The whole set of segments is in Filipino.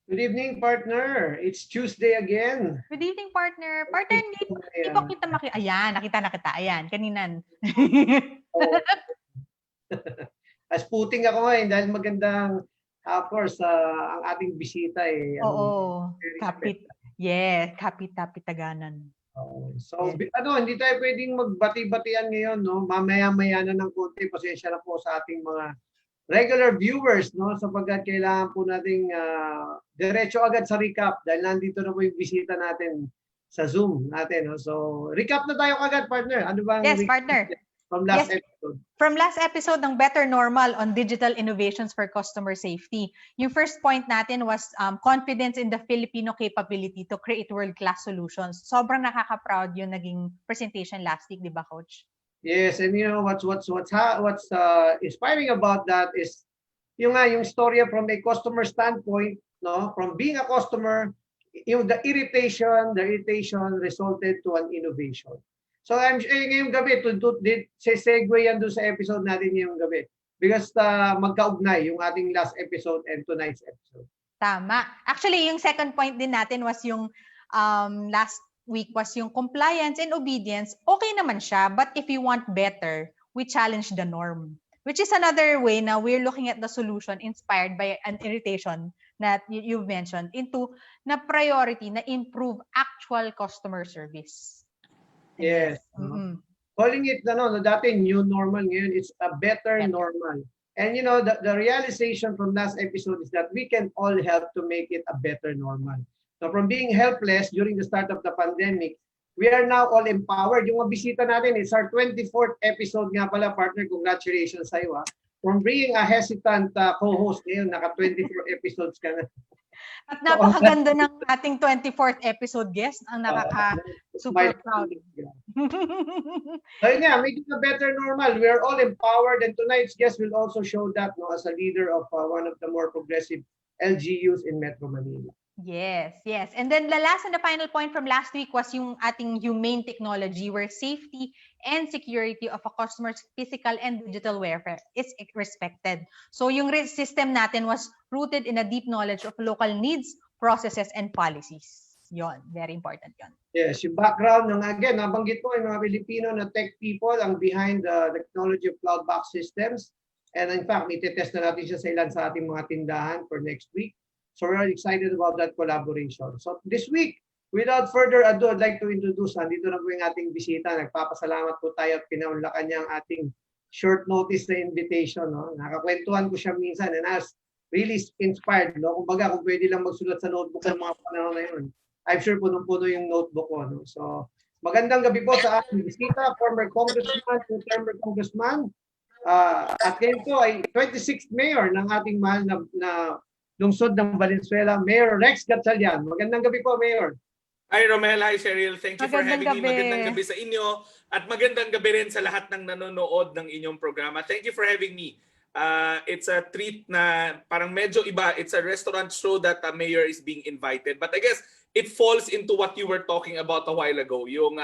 Good evening, partner. It's Tuesday again. Good evening, partner. Partner, hindi ko kita Ayan, nakita na kita. Ayan, kaninan. Oh. As puting ako ngayon dahil magandang, of course, ang ating bisita eh. Oo, kapit. Yes, kapit-tapitaganan. So, yes. Hindi tayo pwedeng magbati-batian ngayon, no? Mamaya-maya na ng konti. Pasensya na po sa ating mga regular viewers, no, sapagkat kailangan po nating diretso agad sa recap dahil nandito na po yung bisita natin sa Zoom natin, no. So, recap na tayo agad, partner. Ano bang Yes, partner. From last episode? From last episode ng Better Normal on digital innovations for customer safety. Yung first point natin was confidence in the Filipino capability to create world-class solutions. Sobrang nakaka-proud yung naging presentation last week, di ba, Coach? Yes, and you know what's inspiring about that is yung story from a customer standpoint, no, from being a customer, the irritation resulted to an innovation. So I'm ngayong gabi segue yan doon sa episode natin ngayong gabi because magkaugnay yung ating last episode and tonight's episode. Tama. Actually, yung second point din natin was yung last week was yung compliance and obedience. Okay naman siya, but if you want better, we challenge the norm. Which is another way na we're looking at the solution inspired by an irritation that you've mentioned into na priority na improve actual customer service. Yes. Calling it dati new normal, ngayon it's a better normal. And you know, the realization from last episode is that we can all help to make it a better normal. So from being helpless during the start of the pandemic, we are now all empowered. Yung mga bisita natin, it's our 24th episode nga pala, partner. Congratulations sa iyo. From being a hesitant co-host ngayon, naka 24 episodes ka na. At napakaganda ng ating 24th episode guest. Ang super proud. So yeah, making a better normal. We are all empowered, and tonight's guest will also show that, no, as a leader of one of the more progressive LGUs in Metro Manila. Yes. And then the last and the final point from last week was yung ating humane technology where safety and security of a customer's physical and digital welfare is respected. So yung system natin was rooted in a deep knowledge of local needs, processes, and policies. Yon, very important yon. Yes, yung background ng, again, nabanggit ko yung mga Pilipino na tech people ang behind the technology of cloud box systems. And in fact, itetest na natin siya sa ilan sa ating mga tindahan for next week. So we're excited about that collaboration. So this week, without further ado, I'd like to introduce, nandito na po yung ating bisita. Nagpapasalamat po tayo at pinaunlakan niya ang ating short notice na invitation. No? Nakakwentuhan ko siya minsan and I was really inspired. No? Kumbaga, kung pwede lang magsulat sa notebook ng mga panahon na yun, I'm sure punong-puno yung notebook ko. No? So magandang gabi po sa ating bisita, former congressman, former congressman. At ngayon po ay 26th mayor ng ating mahal na lungsod ng Valenzuela, Mayor Rex Gatchalian. Magandang gabi po, Mayor. Hi Romel, hi Cheryl. Thank you for having me. Magandang gabi sa inyo at magandang gabi rin sa lahat ng nanonood ng inyong programa. Thank you for having me. It's a treat na parang medyo iba. It's a restaurant show that a mayor is being invited. But I guess it falls into what you were talking about a while ago, yung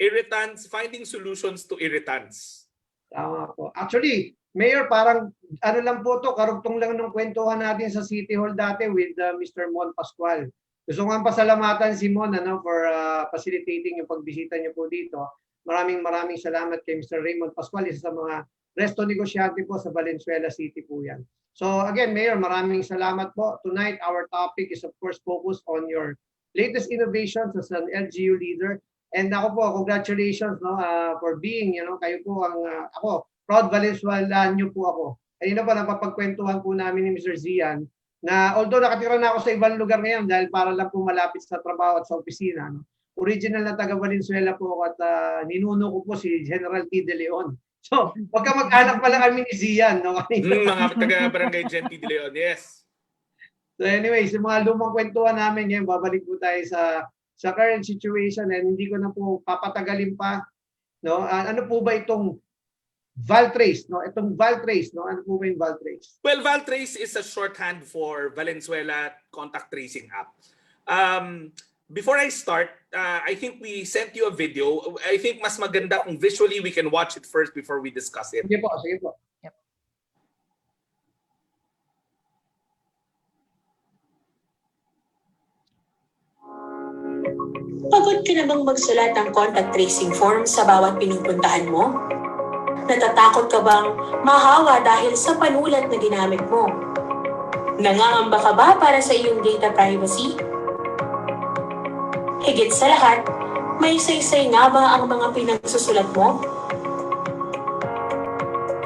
irritants, finding solutions to irritants. Tama po. Actually, Mayor, parang lang po to, karugtong lang ng kwentuhan natin sa City Hall dati with Mr. Mon Pascual. Gusto ko nga pasalamatan si Mon for facilitating yung pagbisita niyo po dito. Maraming salamat kay Mr. Raymond Pascual, isa sa mga resto negosyante po sa Valenzuela City po yan. So again, Mayor, maraming salamat po. Tonight, our topic is of course focused on your latest innovations as an LGU leader. And ako po, congratulations for being, kayo po ang ako. Proud Valenzuelan po ako. Ayun na po, napapagkwentuhan po namin ni Mr. Zian na although nakatira na ako sa ibang lugar ngayon dahil para lang po malapit sa trabaho at sa opisina, original na taga Valenzuela po ako at ninuno ko po si General T. De Leon. So, magkamag-anak pala kami ni Zian. Mga taga Barangay Gen T. De Leon, yes. So anyway, sa mga lumang kwentuhan namin ngayon, babalik po tayo sa current situation and hindi ko na po papatagalin pa. Ano po ba itong Valtrace, itong Valtrace, ano po ba yung Valtrace? Well, Valtrace is a shorthand for Valenzuela Contact Tracing App. Before I start, I think we sent you a video. I think mas maganda kung visually we can watch it first before we discuss it. Sige po. ka na bang magsulat ng contact tracing form sa bawat pinupuntahan mo? Natatakot ka bang mahawa dahil sa panulat na ginamit mo? Nangangamba ka ba para sa iyong data privacy? Higit sa lahat, may saysay nga ba ang mga pinagsusulat mo?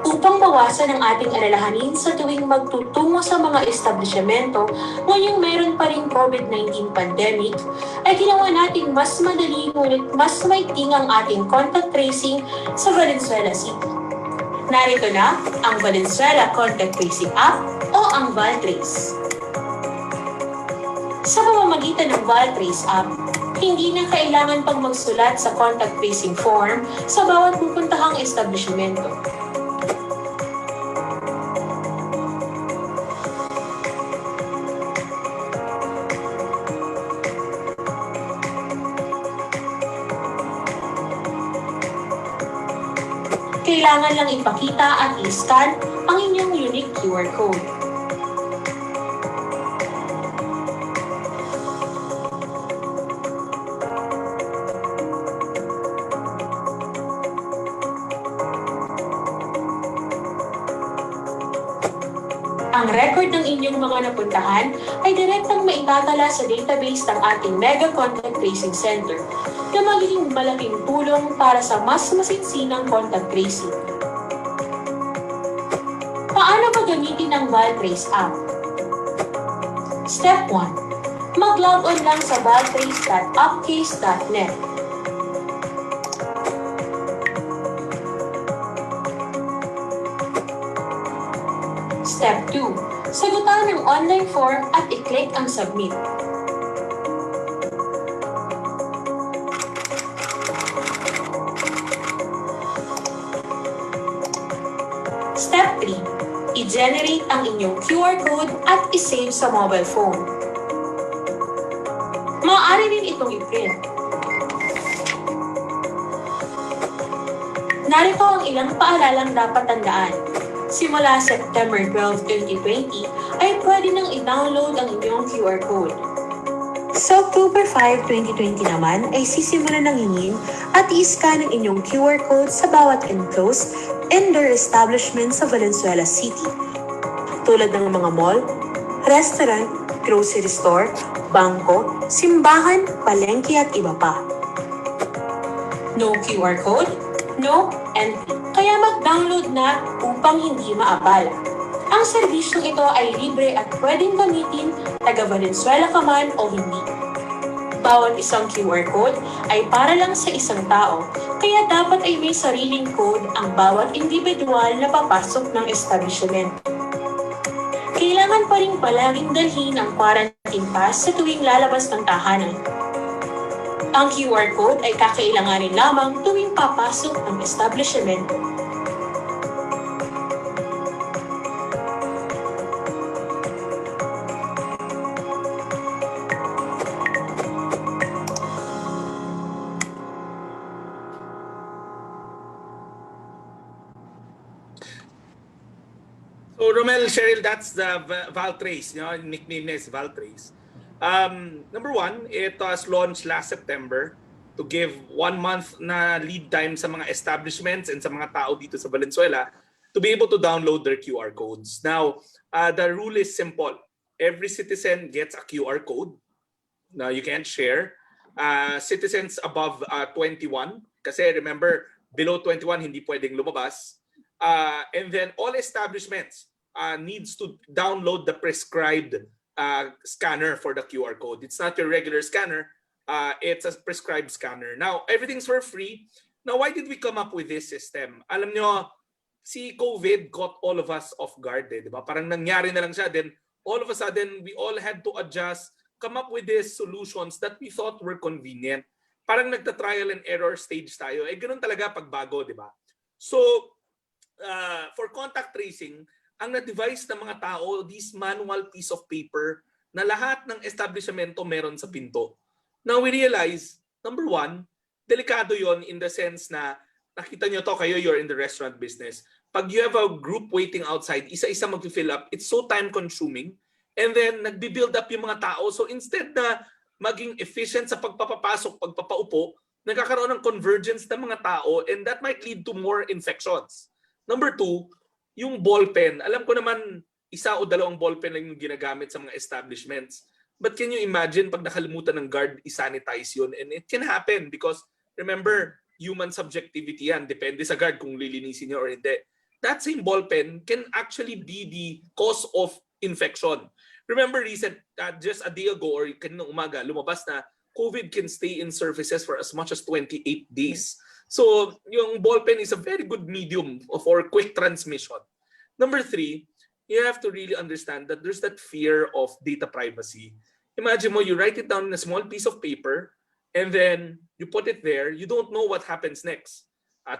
Upang bawasan ang ating alalahanin sa tuwing magtutungo sa mga establishmento ngayong meron pa ring COVID-19 pandemic, ay ginawa natin mas madali ngunit mas maigting ang ating contact tracing sa Valenzuela City. Narito na ang Valenzuela Contact Tracing App o ang ValTrace. Sa pamamagitan ng ValTrace App, hindi na kailangan pang magsulat sa contact tracing form sa bawat pupuntahang establishmento. Kailangan lang ipakita at i-scan ang inyong unique QR code. Ang record ng inyong mga napuntahan ay direktang maitatala sa database ng ating Mega Contact Tracing Center na magiging malaking tulong para sa mas masinsinang contact tracing. Paano ba gamitin ang ValTrace app? Step 1. Mag-log on lang sa valtrace.appcase.net. Step 2. Sagutan ng online form at i-click ang Submit. Step 3. I-generate ang inyong QR code at i-save sa mobile phone. Maaari rin itong i-print. Narito ang ilang paalalang dapat tandaan. Simula September 12, 2020, ay pwede nang i-download ang inyong QR code. Sa October 5, 2020 naman, ay sisimulan ng hingin at i-scan ang inyong QR code sa bawat enclosed indoor establishment sa Valenzuela City, tulad ng mga mall, restaurant, grocery store, bangko, simbahan, palengke at iba pa. No QR code, no entry. Kaya mag-download na upang hindi maabala. Ang serbisyong ito ay libre at pwedeng gamitin taga Valenzuela ka man o hindi. Bawat isang QR code ay para lang sa isang tao, kaya dapat ay may sariling code ang bawat individual na papasok ng establishment. Kailangan pa rin palaging dalhin ang quarantine pass sa tuwing lalabas ng tahanan. Ang QR code ay kakailanganin lamang tuwing papasok ng establishment. So Romel, Cheryl, that's the ValTrace. You know, nickname niya is ValTrace. Number one, it was launched last September to give 1 month na lead time sa mga establishments and sa mga tao dito sa Valenzuela to be able to download their QR codes. Now, the rule is simple. Every citizen gets a QR code. Now, you can't share. Citizens above 21, kasi remember, below 21, hindi pwedeng lumabas. And then all establishments needs to download the prescribed scanner for the QR code. It's not your regular scanner. It's a prescribed scanner. Now, everything's for free. Now, why did we come up with this system? Alam nyo, si COVID caught all of us off guard. Diba? Parang nangyari na lang siya. Then, all of a sudden, we all had to adjust, come up with these solutions that we thought were convenient. Parang nagta-trial and error stage tayo. Eh, ganun talaga pagbago, di ba? So, for contact tracing, ang na-device ng mga tao, this manual piece of paper na lahat ng establishmento meron sa pinto. Now we realize, number one, delikado yon in the sense na nakita nyo to, kayo, you're in the restaurant business. Pag you have a group waiting outside, isa-isa mag-fill up, it's so time-consuming. And then, nagbi-build up yung mga tao. So instead na maging efficient sa pagpapapasok, pagpapaupo, nagkakaroon ng convergence ng mga tao, and that might lead to more infections. Number 2, yung ballpen. Alam ko naman, isa o dalawang ballpen lang yung ginagamit sa mga establishments. But can you imagine pag nakalimutan ng guard, isanitize yun? And it can happen because, remember, human subjectivity yan. Depende sa guard kung lilinisin niya or hindi. That same ballpen can actually be the cause of infection. Remember just a day ago or kaninang umaga, lumabas na COVID can stay in surfaces for as much as 28 days. So, yung ballpen is a very good medium for quick transmission. Number 3, you have to really understand that there's that fear of data privacy. Imagine mo, you write it down in a small piece of paper and then you put it there, you don't know what happens next.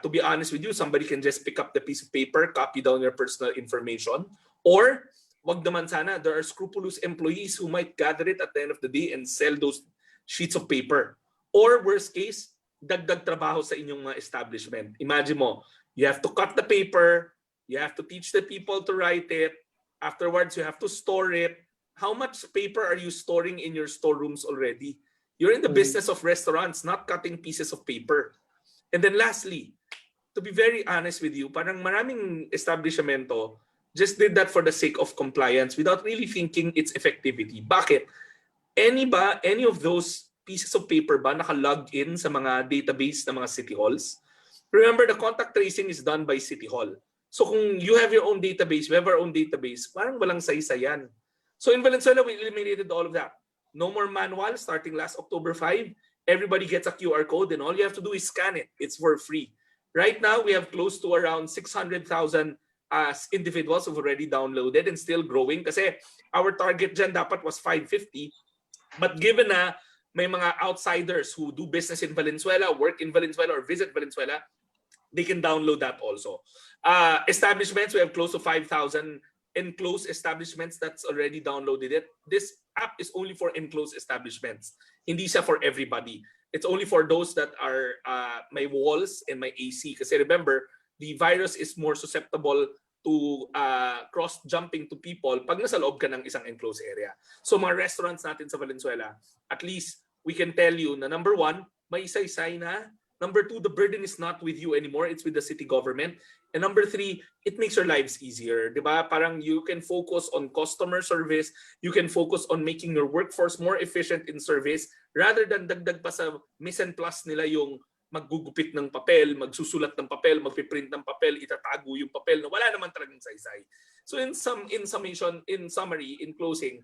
To be honest with you, somebody can just pick up the piece of paper, copy down your personal information, or wag naman sana, there are scrupulous employees who might gather it at the end of the day and sell those sheets of paper. Or worst case, dagdag trabaho sa inyong mga establishment. Imagine mo, you have to cut the paper, you have to teach the people to write it, afterwards you have to store it. How much paper are you storing in your storerooms already? You're in the business of restaurants, not cutting pieces of paper. And then lastly, to be very honest with you, parang maraming establishmento just did that for the sake of compliance without really thinking its effectivity. Bakit? Any of those pieces of paper ba naka-log in sa mga database ng mga city halls? Remember, the contact tracing is done by City Hall. So kung you have your own database, we have our own database, parang walang saysay-yan. So in Valenzuela, we eliminated all of that. No more manual starting last October 5. Everybody gets a QR code and all you have to do is scan it. It's for free. Right now, we have close to around 600,000 individuals who've already downloaded and still growing kasi our target dyan dapat was 550. But given na may mga outsiders who do business in Valenzuela, work in Valenzuela, or visit Valenzuela, they can download that also. Establishments, we have close to 5,000 enclosed establishments that's already downloaded it. This app is only for enclosed establishments. Hindi siya for everybody. It's only for those that are may walls and may AC. Kasi remember, the virus is more susceptible to cross-jumping to people pag nasa loob ka ng isang enclosed area. So mga restaurants natin sa Valenzuela, at least we can tell you na number 1, may isa-isay na. Number 2, the burden is not with you anymore. It's with the city government. And number 3, it makes your lives easier. Diba? Parang you can focus on customer service. You can focus on making your workforce more efficient in service rather than dagdag pa sa mise en place nila yung maggugupit ng papel, magsusulat ng papel, magpiprint ng papel, itatago yung papel na wala naman talagang saysay. So in summary, in closing,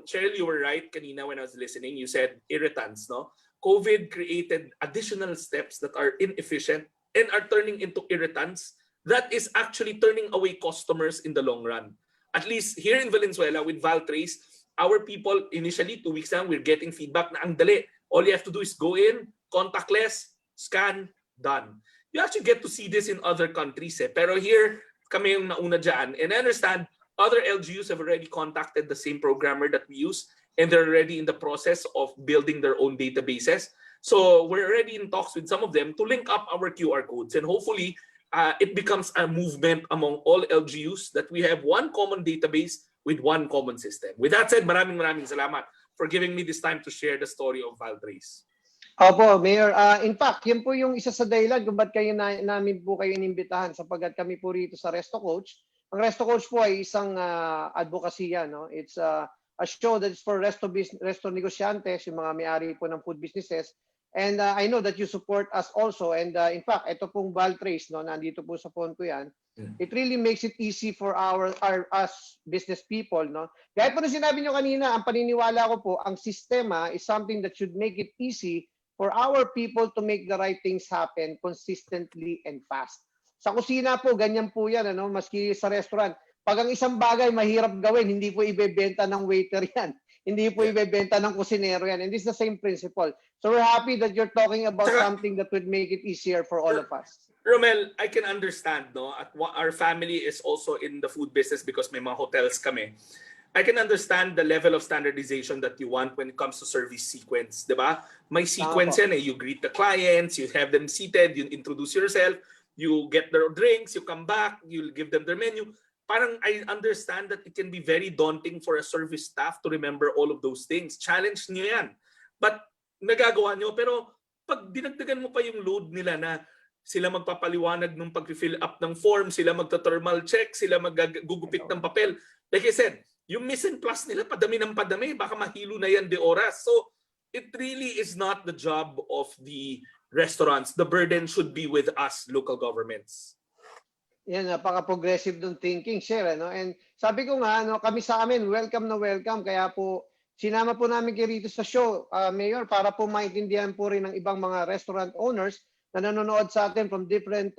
Cheryl, you were right kanina when I was listening. You said irritants, no? COVID created additional steps that are inefficient and are turning into irritants that is actually turning away customers in the long run. At least here in Valenzuela with Valtrace, our people initially 2 weeks lang, we're getting feedback na ang dali. All you have to do is go in, contactless, scan, done. You actually get to see this in other countries. Pero here, kami yung nauna dyan. And I understand other LGUs have already contacted the same programmer that we use and they're already in the process of building their own databases. So we're already in talks with some of them to link up our QR codes and hopefully it becomes a movement among all LGUs that we have one common database with one common system. With that said, maraming salamat for giving me this time to share the story of Valtrace. Opo, Mayor. In fact, yan po yung isa sa dahilan kung ba't namin po kayo inimbitahan sapagkat kami po rito sa Resto Coach. Ang Resto Coach po ay isang advokasya, no? It's a show that is for resto negosyantes, yung mga may-ari po ng food businesses. And I know that you support us also. And in fact, ito pong Valtrace, no, nandito po sa phone ko yan. It really makes it easy for us business people, no? Gaya po na sinabi nyo kanina, ang paniniwala ko po, ang sistema is something that should make it easy for our people to make the right things happen consistently and fast. Sa kusina po, ganyan po yan, ano? Maski sa restaurant. Pag ang isang bagay mahirap gawin, hindi po ibebenta ng waiter yan. Hindi po ibebenta ng kusinero yan. And this is the same principle. So we're happy that you're talking about something that would make it easier for all of us. Romel, I can understand, no? Our family is also in the food business because may mga hotels kami. I can understand the level of standardization that you want when it comes to service sequence, di ba? May sequence yan eh. You greet the clients, you have them seated, you introduce yourself, you get their drinks, you come back, you give them their menu. Parang I understand that it can be very daunting for a service staff to remember all of those things. Challenge niyo yan. But nagagawa nyo. Pero pag dinagdagan mo pa yung load nila na sila magpapaliwanag nung pag-fill up ng form, sila magta-thermal check, sila maggugupit ng papel. Like I said, yung miss and plus nila, padami ng padami, baka mahilo na yan de oras. So, it really is not the job of the restaurants. The burden should be with us, local governments. Yan, napaka-progressive ng thinking, sir. Ano? And sabi ko nga, kami sa amin, welcome na welcome. Kaya po, sinama po namin kayo rito sa show, Mayor, para po maintindihan po rin ng ibang mga restaurant owners na nanonood sa atin from different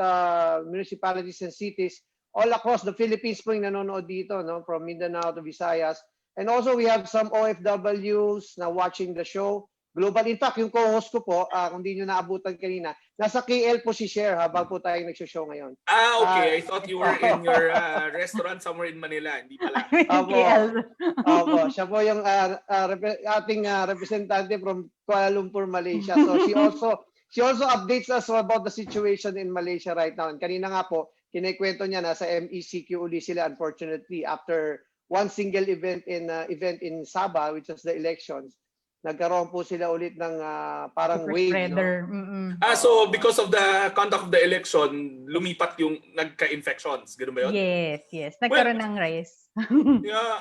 municipalities and cities all across the Philippines po yung nanonood dito, no? From Mindanao to Visayas. And also we have some OFWs na watching the show. Global. In fact, yung co-host ko po, kung di nyo naabutan kanina, nasa KL po si Cher habang po tayo nagsho-show ngayon. Okay. I thought you were in your restaurant somewhere in Manila. Hindi pala. Opo. Siya po yung ating representante from Kuala Lumpur, Malaysia. So she also updates us about the situation in Malaysia right now. And kanina nga po, kinikwento niya nasa MECQ uli sila, unfortunately, after one single event in Sabah, which was the elections. Nagkaroon po sila ulit ng parang wave. No? So because of the conduct of the election, lumipat yung nagka-infections. Ganun ba yun? Yes. Nagkaroon ng rise. Yeah,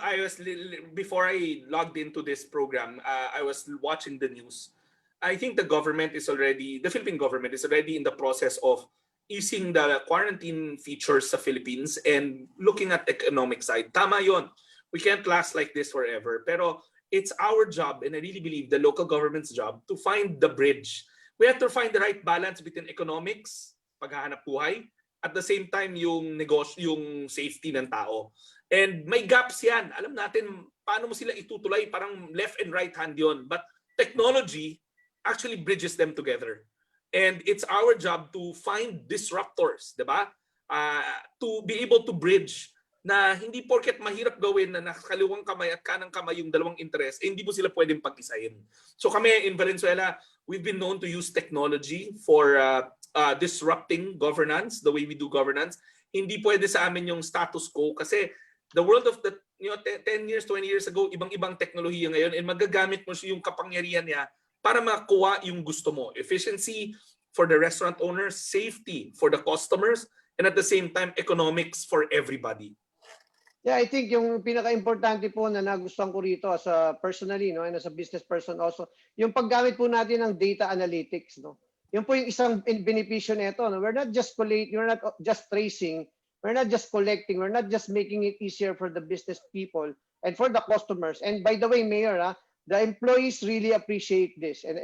before I logged into this program, I was watching the news. I think the Philippine government is already in the process of easing the quarantine features sa Philippines and looking at economic side. Tama yon. We can't last like this forever. Pero it's our job, and I really believe the local government's job, to find the bridge. We have to find the right balance between economics, paghahanap buhay, at the same time yung negosyo, yung safety ng tao. And may gaps yan. Alam natin paano mo sila itutuloy, parang left and right hand yon. But technology actually bridges them together. And it's our job to find disruptors, di ba? To be able to bridge na hindi porket mahirap gawin na nakakaliwang kamay at kanang kamay yung dalawang interest, hindi mo sila pwedeng pag-isahin. So kami in Valenzuela, we've been known to use technology for disrupting governance, the way we do governance. Hindi pwede sa amin yung status quo kasi the world of 10 years, 20 years ago, ibang-ibang teknolohiya ngayon and magagamit mo yung kapangyarihan niya para makuha yung gusto mo. Efficiency for the restaurant owners, safety for the customers, and at the same time, economics for everybody. Yeah, I think yung pinaka-importante po na nagustuhan ko rito as a personally, no, and as a business person also, yung paggamit po natin ng data analytics, no. Yun po yung isang benepisyo nito, no. We're not just tracing, we're not just collecting, we're not just making it easier for the business people and for the customers. And by the way, Mayor, the employees really appreciate this, and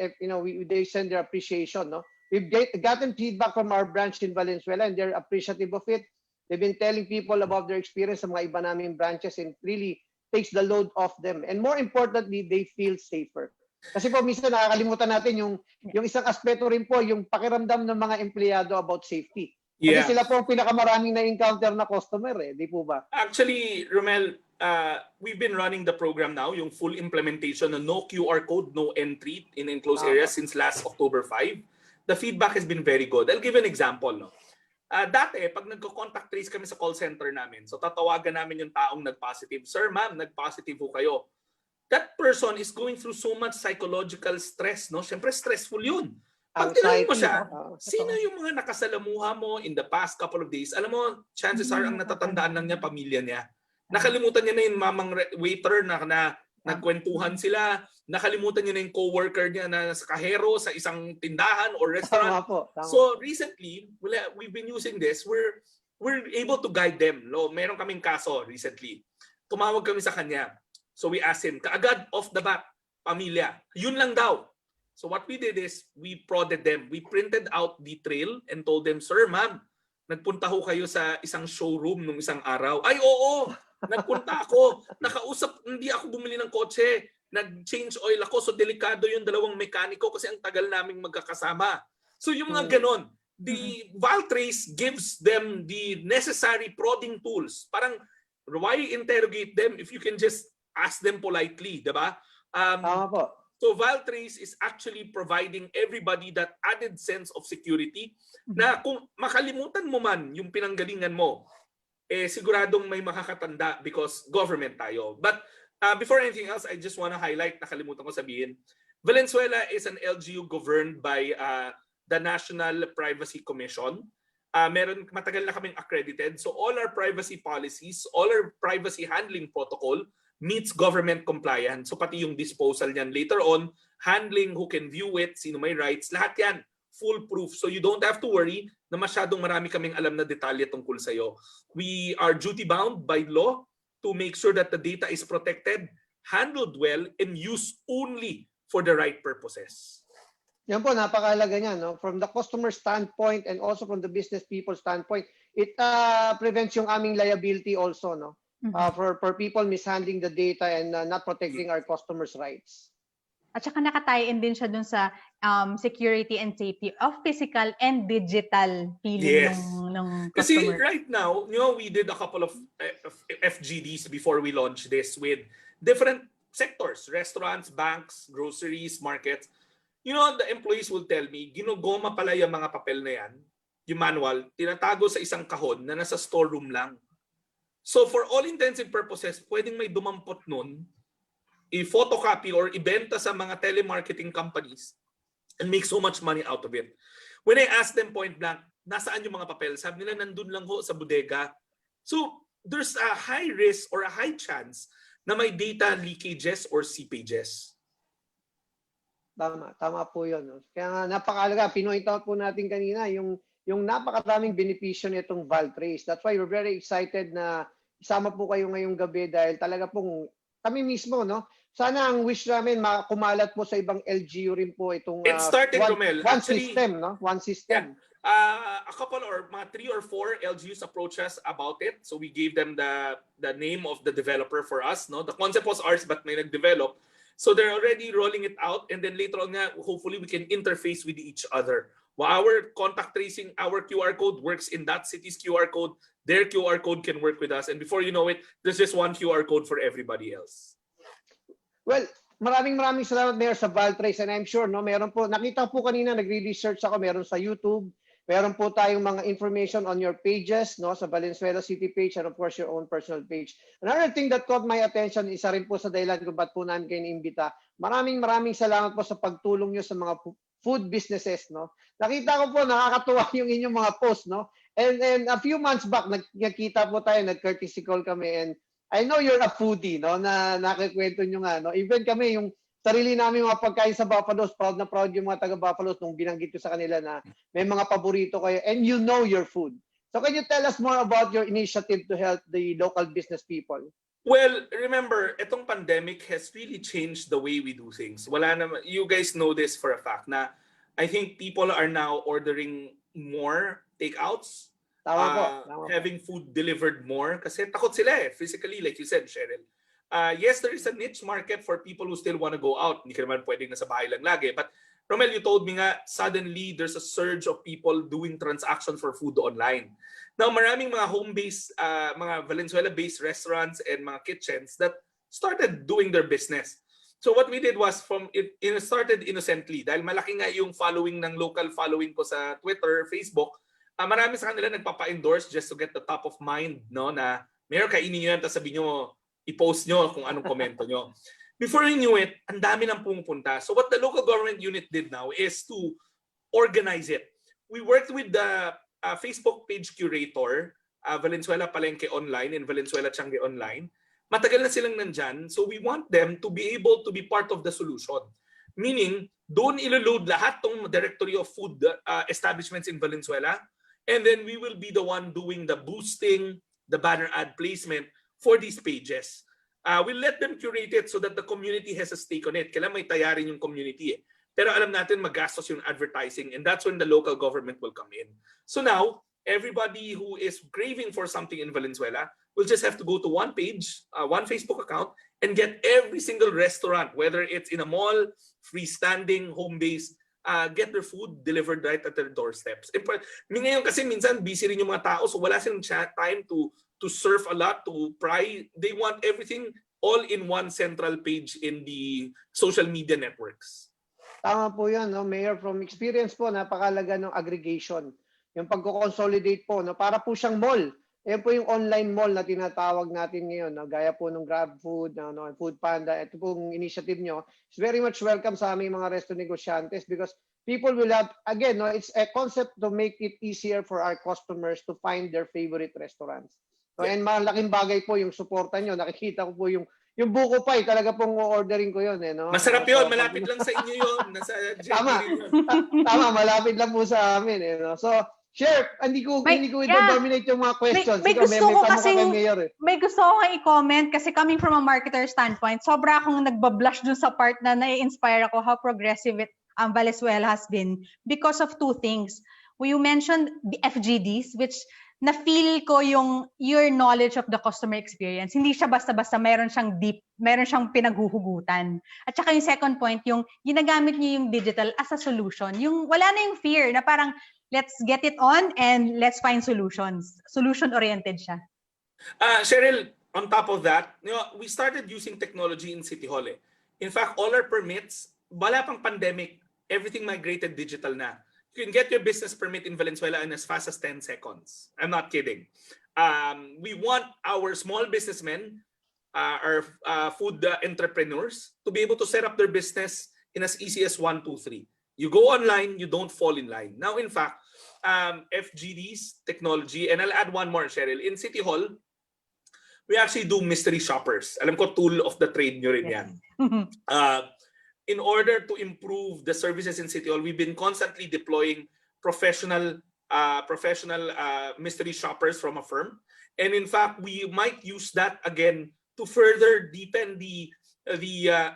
they send their appreciation, no. We've gotten feedback from our branch in Valenzuela, and they're appreciative of it. They've been telling people about their experience sa mga iba naming branches, and really takes the load off them. And more importantly, they feel safer. Kasi po minsan nakakalimutan natin yung isang aspeto rin po, yung pakiramdam ng mga empleyado about safety. Kasi sila po ang pinakamaraming na-encounter na customer, di po ba? Actually, Romel, we've been running the program now, yung full implementation ng no QR code, no entry in enclosed areas since last October 5. The feedback has been very good. I'll give an example. No? Dati, pag nagko-contact trace kami sa call center namin, so tatawagan namin yung taong nag-positive. Sir, ma'am, nag-positive ho kayo. That person is going through so much psychological stress. No? Siyempre, stressful yun. Pag tinanong mo siya, sino yung mga nakasalamuha mo in the past couple of days? Alam mo, chances are ang natatandaan lang niya, pamilya niya. Nakalimutan niya na yung mamang waiter na nagkwentuhan sila. Nakalimutan niya na yung co-worker niya na kahero sa isang tindahan or restaurant. Tama. So recently, we've been using this. We're able to guide them. No, meron kaming kaso recently. Tumawag kami sa kanya. So we asked him, kaagad off the bat, pamilya. Yun lang daw. So what we did is, we prodded them. We printed out the trail and told them, sir, ma'am, nagpunta ho kayo sa isang showroom nung isang araw. Ay, oo! Nagpunta ako. Nakausap, hindi ako bumili ng kotse. Nag-change oil ako. So delikado yung dalawang mekaniko kasi ang tagal naming magkakasama. So yung mga ganon, the Valtrace gives them the necessary prodding tools. Parang, why interrogate them if you can just ask them politely, diba? Tama po. So Valtrace is actually providing everybody that added sense of security na kung makalimutan mo man yung pinanggalingan mo, siguradong may makakatanda because government tayo. But before anything else, I just want to highlight, nakalimutan ko sabihin, Valenzuela is an LGU governed by the National Privacy Commission. Matagal na kaming accredited. So all our privacy policies, all our privacy handling protocol meets government compliance. So pati yung disposal niyan later on, handling, who can view it, sino may rights, lahat yan foolproof. So you don't have to worry na masyadong marami kaming alam na detalye tungkol sa'yo. We are duty bound by law to make sure that the data is protected, handled well, and used only for the right purposes. Yan po, napakahalaga niyan, no? From the customer standpoint and also from the business people standpoint, it prevents yung aming liability also, no? For people mishandling the data and not protecting our customers' rights. At saka nakatie-in din siya dun sa security and safety of physical and digital feeling ng Kasi customer. right now, we did a couple of FGDs before we launched this with different sectors, restaurants, banks, groceries, markets. The employees will tell me, ginugoma pala yung mga papel na yan, yung manual, tinatago sa isang kahon na nasa storeroom lang. So for all intents and purposes, pwedeng may dumampot nun, i-photocopy or ibenta sa mga telemarketing companies and make so much money out of it. When I asked them point blank, nasaan yung mga papel? Sabi nila, nandun lang ho sa bodega. So there's a high risk or a high chance na may data leakages or seepages. Tama po yun. No? Kaya nga napakalaga, pinoint out po natin kanina yung napakaraming benepisyo nitong ValTrace. That's why we're very excited na isama po kayo ngayong gabi dahil talaga pong kami mismo, no? Sana ang wish namin kumalat po sa ibang LGU rin po itong It's starting, Romel. One system, no? One system. Yeah. A couple or mga 3 or 4 LGUs approached us about it. So we gave them the name of the developer for us, no? The concept was ours but may nag-develop. So they're already rolling it out, and then later on hopefully we can interface with each other. Our contact tracing, our QR code works in that city's QR code. Their QR code can work with us, and before you know it, there's just one QR code for everybody else. Well, maraming salamat, Mayor, sa ValTrace, and I'm sure, no, meron po, nakita po kanina, nagre-research ako, meron sa YouTube, meron po tayong mga information on your pages, no, sa Valenzuela City page and of course your own personal page. Another thing that caught my attention, isa rin po sa dahilan kung ba't po namin kayo inimbita. Maraming salamat po sa pagtulong nyo sa mga food businesses, no. Nakita ko po, nakakatuwa yung inyong mga post, no. And a few months back, nagkita po tayo, nag-courtesy call kami, and I know you're a foodie, no, na nakikwento nyo nga, no. Even kami, yung sarili namin mga pagkain sa Buffalo's, proud na proud yung mga taga Buffalo's nung binanggit ko sa kanila na may mga paborito kayo and you know your food. So can you tell us more about your initiative to help the local business people? Well, remember, itong pandemic has really changed the way we do things. You guys know this for a fact na I think people are now ordering more takeouts, having food delivered more kasi takot sila physically, like you said, Cheryl. Yes, there is a niche market for people who still want to go out. Hindi ka naman pwedeng nasa bahay lang lagi. But Romel, you told me nga, suddenly there's a surge of people doing transactions for food online. Now, maraming mga home-based, mga Valenzuela-based restaurants and mga kitchens that started doing their business. So what we did was it started innocently. Dahil malaki nga yung following ng local following ko sa Twitter, Facebook, marami sa kanila nagpapa-endorse just to get the top of mind, no, na Mayor, kainin nyo yan, tapos sabi nyo, i-post nyo kung anong komento nyo. Before you knew it, ang dami nang pumupunta. So what the local government unit did now is to organize it. We worked with the Facebook page curator, Valenzuela Palengke Online and Valenzuela Changi Online. Matagal na silang nandyan. So we want them to be able to be part of the solution. Meaning, doon iloload lahat tong directory of food establishments in Valenzuela. And then we will be the one doing the boosting, the banner ad placement for these pages. We'll let them curate it so that the community has a stake on it. Kailangan may tayarin yung community Pero alam natin magastos yung advertising, and that's when the local government will come in. So now, everybody who is craving for something in Valenzuela will just have to go to one page, one Facebook account, and get every single restaurant, whether it's in a mall, freestanding, home-based, get their food delivered right at their doorsteps. Ngayon kasi minsan busy rin yung mga tao, so wala silang time to surf a lot, to pry. They want everything all in one central page in the social media networks. Tama po yan, no? Mayor, from experience po, napakalaga ng aggregation. Yung pagko-consolidate po, no? Para po siyang mall. Ayan po yung online mall na tinatawag natin ngayon, no? Gaya po ng Grab Food, no, Food Panda. Ito pong initiative nyo. It's very much welcome sa aming mga resto negosyantes because people will have, again, no, it's a concept to make it easier for our customers to find their favorite restaurants. So, and malaking bagay po yung suporta nyo. Nakikita ko po yung buko pie, talaga pong ordering ko yun. No? Masarap yun, malapit lang sa inyo yun. Nasa Tama, tama, malapit lang po sa amin. No? So, Share, hindi ko i-dominate yung mga questions. May gusto ko i-comment kasi coming from a marketer standpoint, sobra akong nagbablush dun sa part na nai-inspire ako how progressive Valenzuela has been because of two things. You mentioned the FGDs, which na-feel ko your knowledge of the customer experience. Hindi siya basta-basta meron siyang deep, meron siyang pinaghuhugutan. At saka yung second point, yung ginagamit niyo yung digital as a solution. Yung wala na yung fear na parang let's get it on and let's find solutions. Solution-oriented siya. Cheryl, on top of that, we started using technology in City Hall. In fact, all our permits, wala pang pandemic, everything migrated digital na. You can get your business permit in Valenzuela in as fast as 10 seconds. I'm not kidding. We want our small businessmen, our food entrepreneurs, to be able to set up their business in as easy as 1, 2, 3. You go online, you don't fall in line. Now, in fact, FGD's technology, and I'll add one more, Cheryl. In City Hall, we actually do mystery shoppers. Alam ko, tool of the trade nyo rin yan. In order to improve the services in City Hall, we've been constantly deploying professional mystery shoppers from a firm. And in fact, we might use that again to further deepen the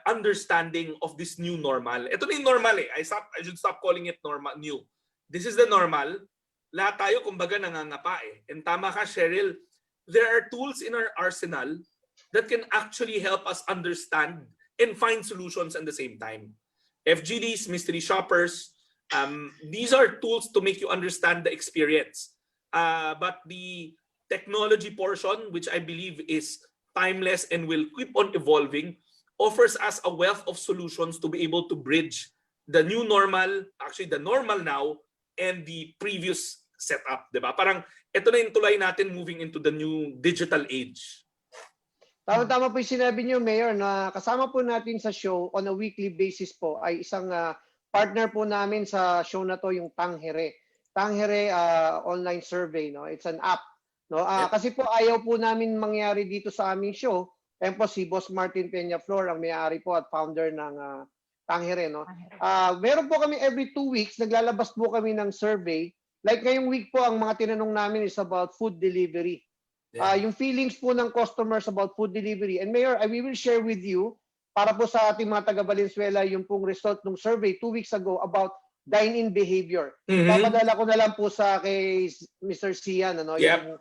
understanding of this new normal. Ito na yung normal I should stop calling it normal, new. This is the normal. Lahat tayo kumbaga nangangapa And tama ka, Cheryl, there are tools in our arsenal that can actually help us understand and find solutions at the same time. FGDs, mystery shoppers, these are tools to make you understand the experience. But the technology portion, which I believe is timeless and will keep on evolving, offers us a wealth of solutions to be able to bridge the new normal, actually the normal now, and the previous setup, diba? Parang ito na yung tulay natin moving into the new digital age. Tama-tama po yung sinabi niyo, Mayor, na kasama po natin sa show on a weekly basis po ay isang partner po namin sa show na to, yung Tanghere. Tanghere online survey, no? It's an app, no? Kasi po ayaw po namin mangyari dito sa aming show. Ayan po si Boss Martin Peñaflor, ang may-ari po at founder ng Tanghere, no? Meron po kami every 2 weeks, naglalabas po kami ng survey. Like ngayong week po, ang mga tinanong namin is about food delivery. Yung feelings po ng customers about food delivery. And Mayor, we will share with you, para po sa ating mga taga Valenzuela, yung pong result ng survey 2 weeks ago about dine-in behavior. Papadala ko na lang po sa kay Mr. Sian, ano? Yep.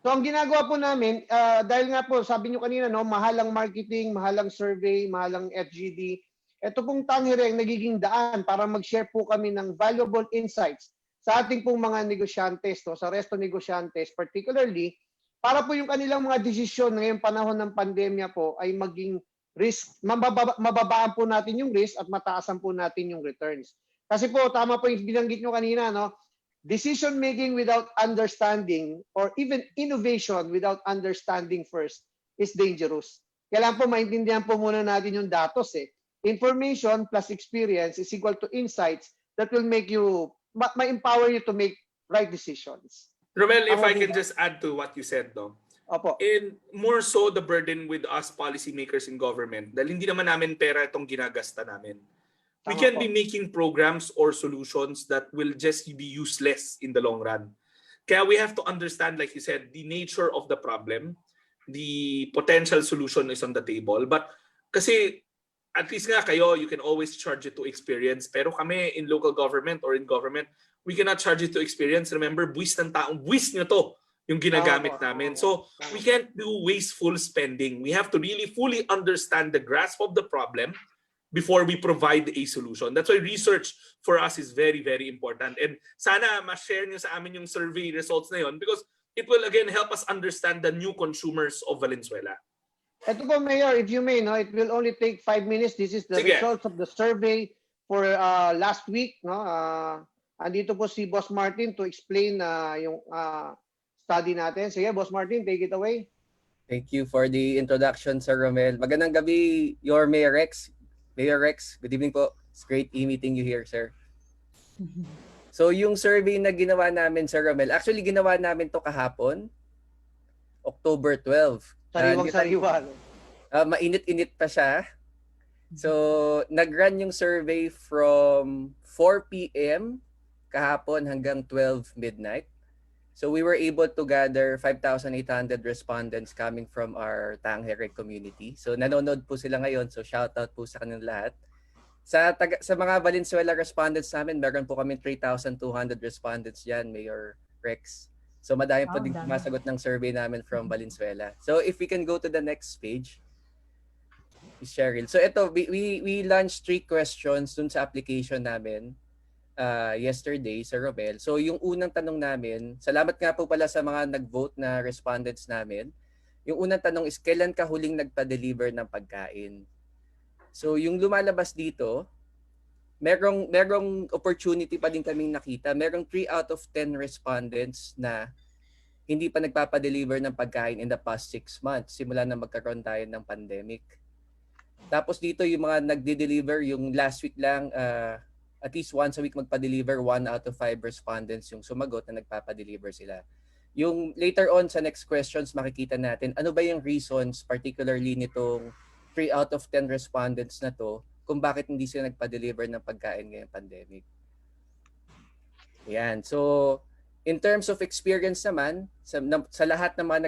So ang ginagawa po namin, dahil nga po, sabi nyo kanina, no, mahalang marketing, mahalang survey, mahalang FGD, ito pong Tanghere ang nagiging daan para mag-share po kami ng valuable insights sa ating pong mga negosyantes, no, sa resto negosyantes, particularly, para po yung kanilang mga desisyon ngayong panahon ng pandemya po ay maging risk, mababaan po natin yung risk at mataasan po natin yung returns. Kasi po, tama po yung binanggit nyo kanina, no? Decision making without understanding or even innovation without understanding first is dangerous. Kailangan po maintindihan po muna natin yung datos Information plus experience is equal to insights that will make you, ma-empower you to make right decisions. Romel, if I can just add to what you said, no? Opo. And more so the burden with us policymakers in government, dahil hindi naman namin pera itong ginagasta namin. We can be making programs or solutions that will just be useless in the long run. Kaya we have to understand, like you said, the nature of the problem, the potential solution is on the table. But kasi at least nga kayo, you can always charge it to experience. Pero kami in local government or in government, we cannot charge it to experience. Remember, buwis ng taong, buwis nyo to yung ginagamit namin. So we can't do wasteful spending. We have to really fully understand the grasp of the problem before we provide a solution. That's why research for us is very, very important. And sana ma-share nyo sa amin yung survey results na yun because it will again help us understand the new consumers of Valenzuela. Ito po, Mayor, if you may, no, it will only take 5 minutes. This is the results of the survey for last week. No? Andito po si Boss Martin to explain yung study natin. Sige, Boss Martin, take it away. Thank you for the introduction, Sir Romel. Magandang gabi, your Mayor Rex. Mayor Rex, good evening po. It's great meeting you here, sir. So yung survey na ginawa namin, Sir Romel, actually ginawa namin to kahapon, October 12. Sariwang-sariwa. Mainit-init pa siya. So nag-run yung survey from 4 p.m. kahapon hanggang 12 midnight. So we were able to gather 5,800 respondents coming from our Tangere community. So nanonood po sila ngayon. So shout out po sa kanilang lahat. Sa mga Valenzuela respondents namin, meron po kami 3,200 respondents diyan, Mayor Rex. So madami po din sumasagot ng survey namin from Valenzuela. So if we can go to the next page, Cheryl. So ito, we launched 3 questions dun sa application namin yesterday, Sir Romel. So yung unang tanong namin, salamat nga po pala sa mga nag-vote na respondents namin. Yung unang tanong is, kailan ka huling nagpa-deliver ng pagkain? So yung lumalabas dito, merong opportunity pa din kaming nakita. Merong 3 out of 10 respondents na hindi pa nagpapa-deliver ng pagkain in the past 6 months, simula na magkaroon tayo ng pandemic. Tapos dito yung mga nagde-deliver, yung last week lang, at least once a week magpa-deliver, 1 out of 5 respondents yung sumagot na nagpapa-deliver sila. Yung later on sa next questions, makikita natin ano ba yung reasons, particularly nitong 3 out of 10 respondents na to, kung bakit hindi sila nagpa-deliver ng pagkain ngayong pandemic. Yan. So, in terms of experience naman, sa lahat ng mga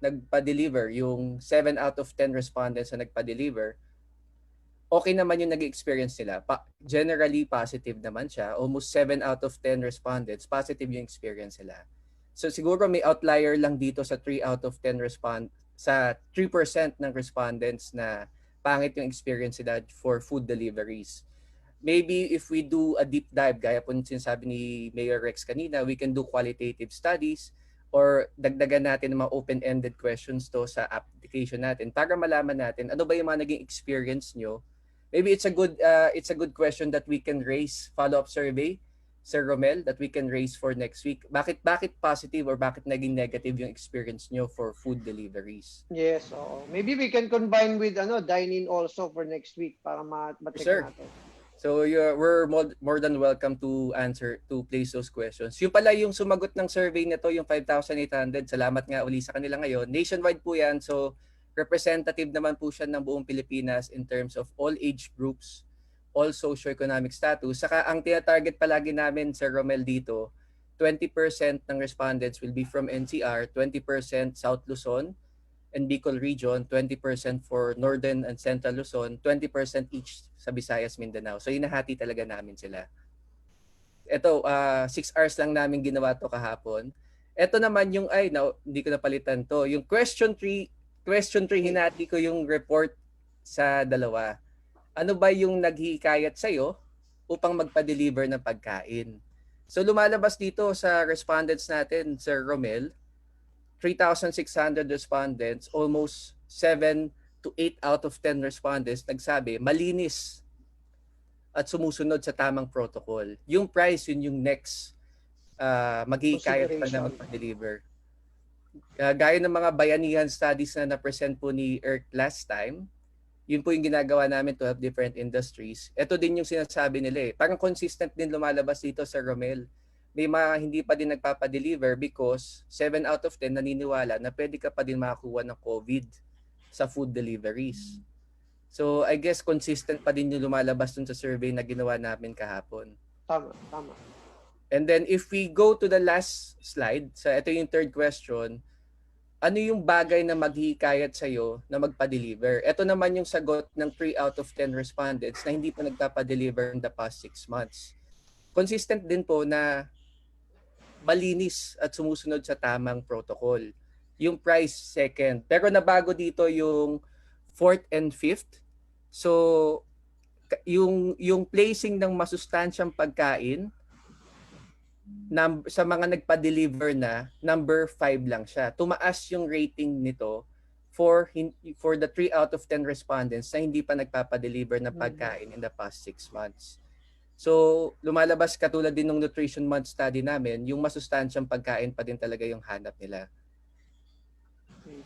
nagpa-deliver, yung 7 out of 10 respondents na nagpa-deliver, okay naman yung nag-experience nila. Generally, positive naman siya. Almost 7 out of 10 respondents, positive yung experience nila. So siguro may outlier lang dito sa 3 out of 10 sa 3% ng respondents na pangit yung experience nila for food deliveries. Maybe if we do a deep dive, gaya po sinasabi ni Mayor Rex kanina, we can do qualitative studies or dagdagan natin ng mga open-ended questions to sa application natin para malaman natin ano ba yung mga naging experience nyo. Maybe it's a good question that we can raise, follow-up survey, Sir Romel, that we can raise for next week. Bakit positive or bakit naging negative yung experience nyo for food deliveries? Yes, oo. Maybe we can combine with dine-in also for next week para ma-check natin. So we're more than welcome to place those questions. Yung pala yung sumagot ng survey nito, yung 5,800, salamat nga uli sa kanila ngayon. Nationwide po yan, so representative naman po siya ng buong Pilipinas in terms of all age groups, all socioeconomic status. Saka ang tina-target palagi namin, Sir Romel, dito, 20% ng respondents will be from NCR, 20% South Luzon and Bicol region, 20% for Northern and Central Luzon, 20% each sa Visayas, Mindanao. So hinahati talaga namin sila. Ito, 6 hours lang namin ginawa to kahapon. Ito naman yung, hindi ko napalitan to. Yung question 3, hinati ko yung report sa dalawa. Ano ba yung naghihikayat sa'yo upang magpa-deliver ng pagkain? So lumalabas dito sa respondents natin, Sir Romel, 3,600 respondents, almost 7 to 8 out of 10 respondents nagsabi, malinis at sumusunod sa tamang protocol. Yung price, yun yung next maghihikayat pa na magpa-deliver. Gaya ng mga bayanihan studies na na-present po ni Eric last time, yun po yung ginagawa namin to help different industries. Ito din yung sinasabi nila eh. Parang consistent din lumalabas dito sa Romel. May mga hindi pa din nagpapadeliver because 7 out of 10 naniniwala na pwede ka pa din makakuha ng COVID sa food deliveries. So I guess consistent pa din yung lumalabas dun sa survey na ginawa namin kahapon. Tama. And then if we go to the last slide, ito yung third question, ano yung bagay na maghihikayat sa'yo na magpa-deliver? Ito naman yung sagot ng 3 out of 10 respondents na hindi pa nagpapa-deliver in the past 6 months. Consistent din po na malinis at sumusunod sa tamang protocol. Yung price second. Pero nabago dito yung fourth and fifth. So yung placing ng masustansyang pagkain sa mga nagpa-deliver na, number 5 lang siya. Tumaas yung rating nito for the 3 out of 10 respondents na hindi pa nagpapa-deliver ng pagkain in the past 6 months. So lumalabas katulad din ng Nutrition Month study namin, yung masustansyang pagkain pa din talaga yung hanap nila.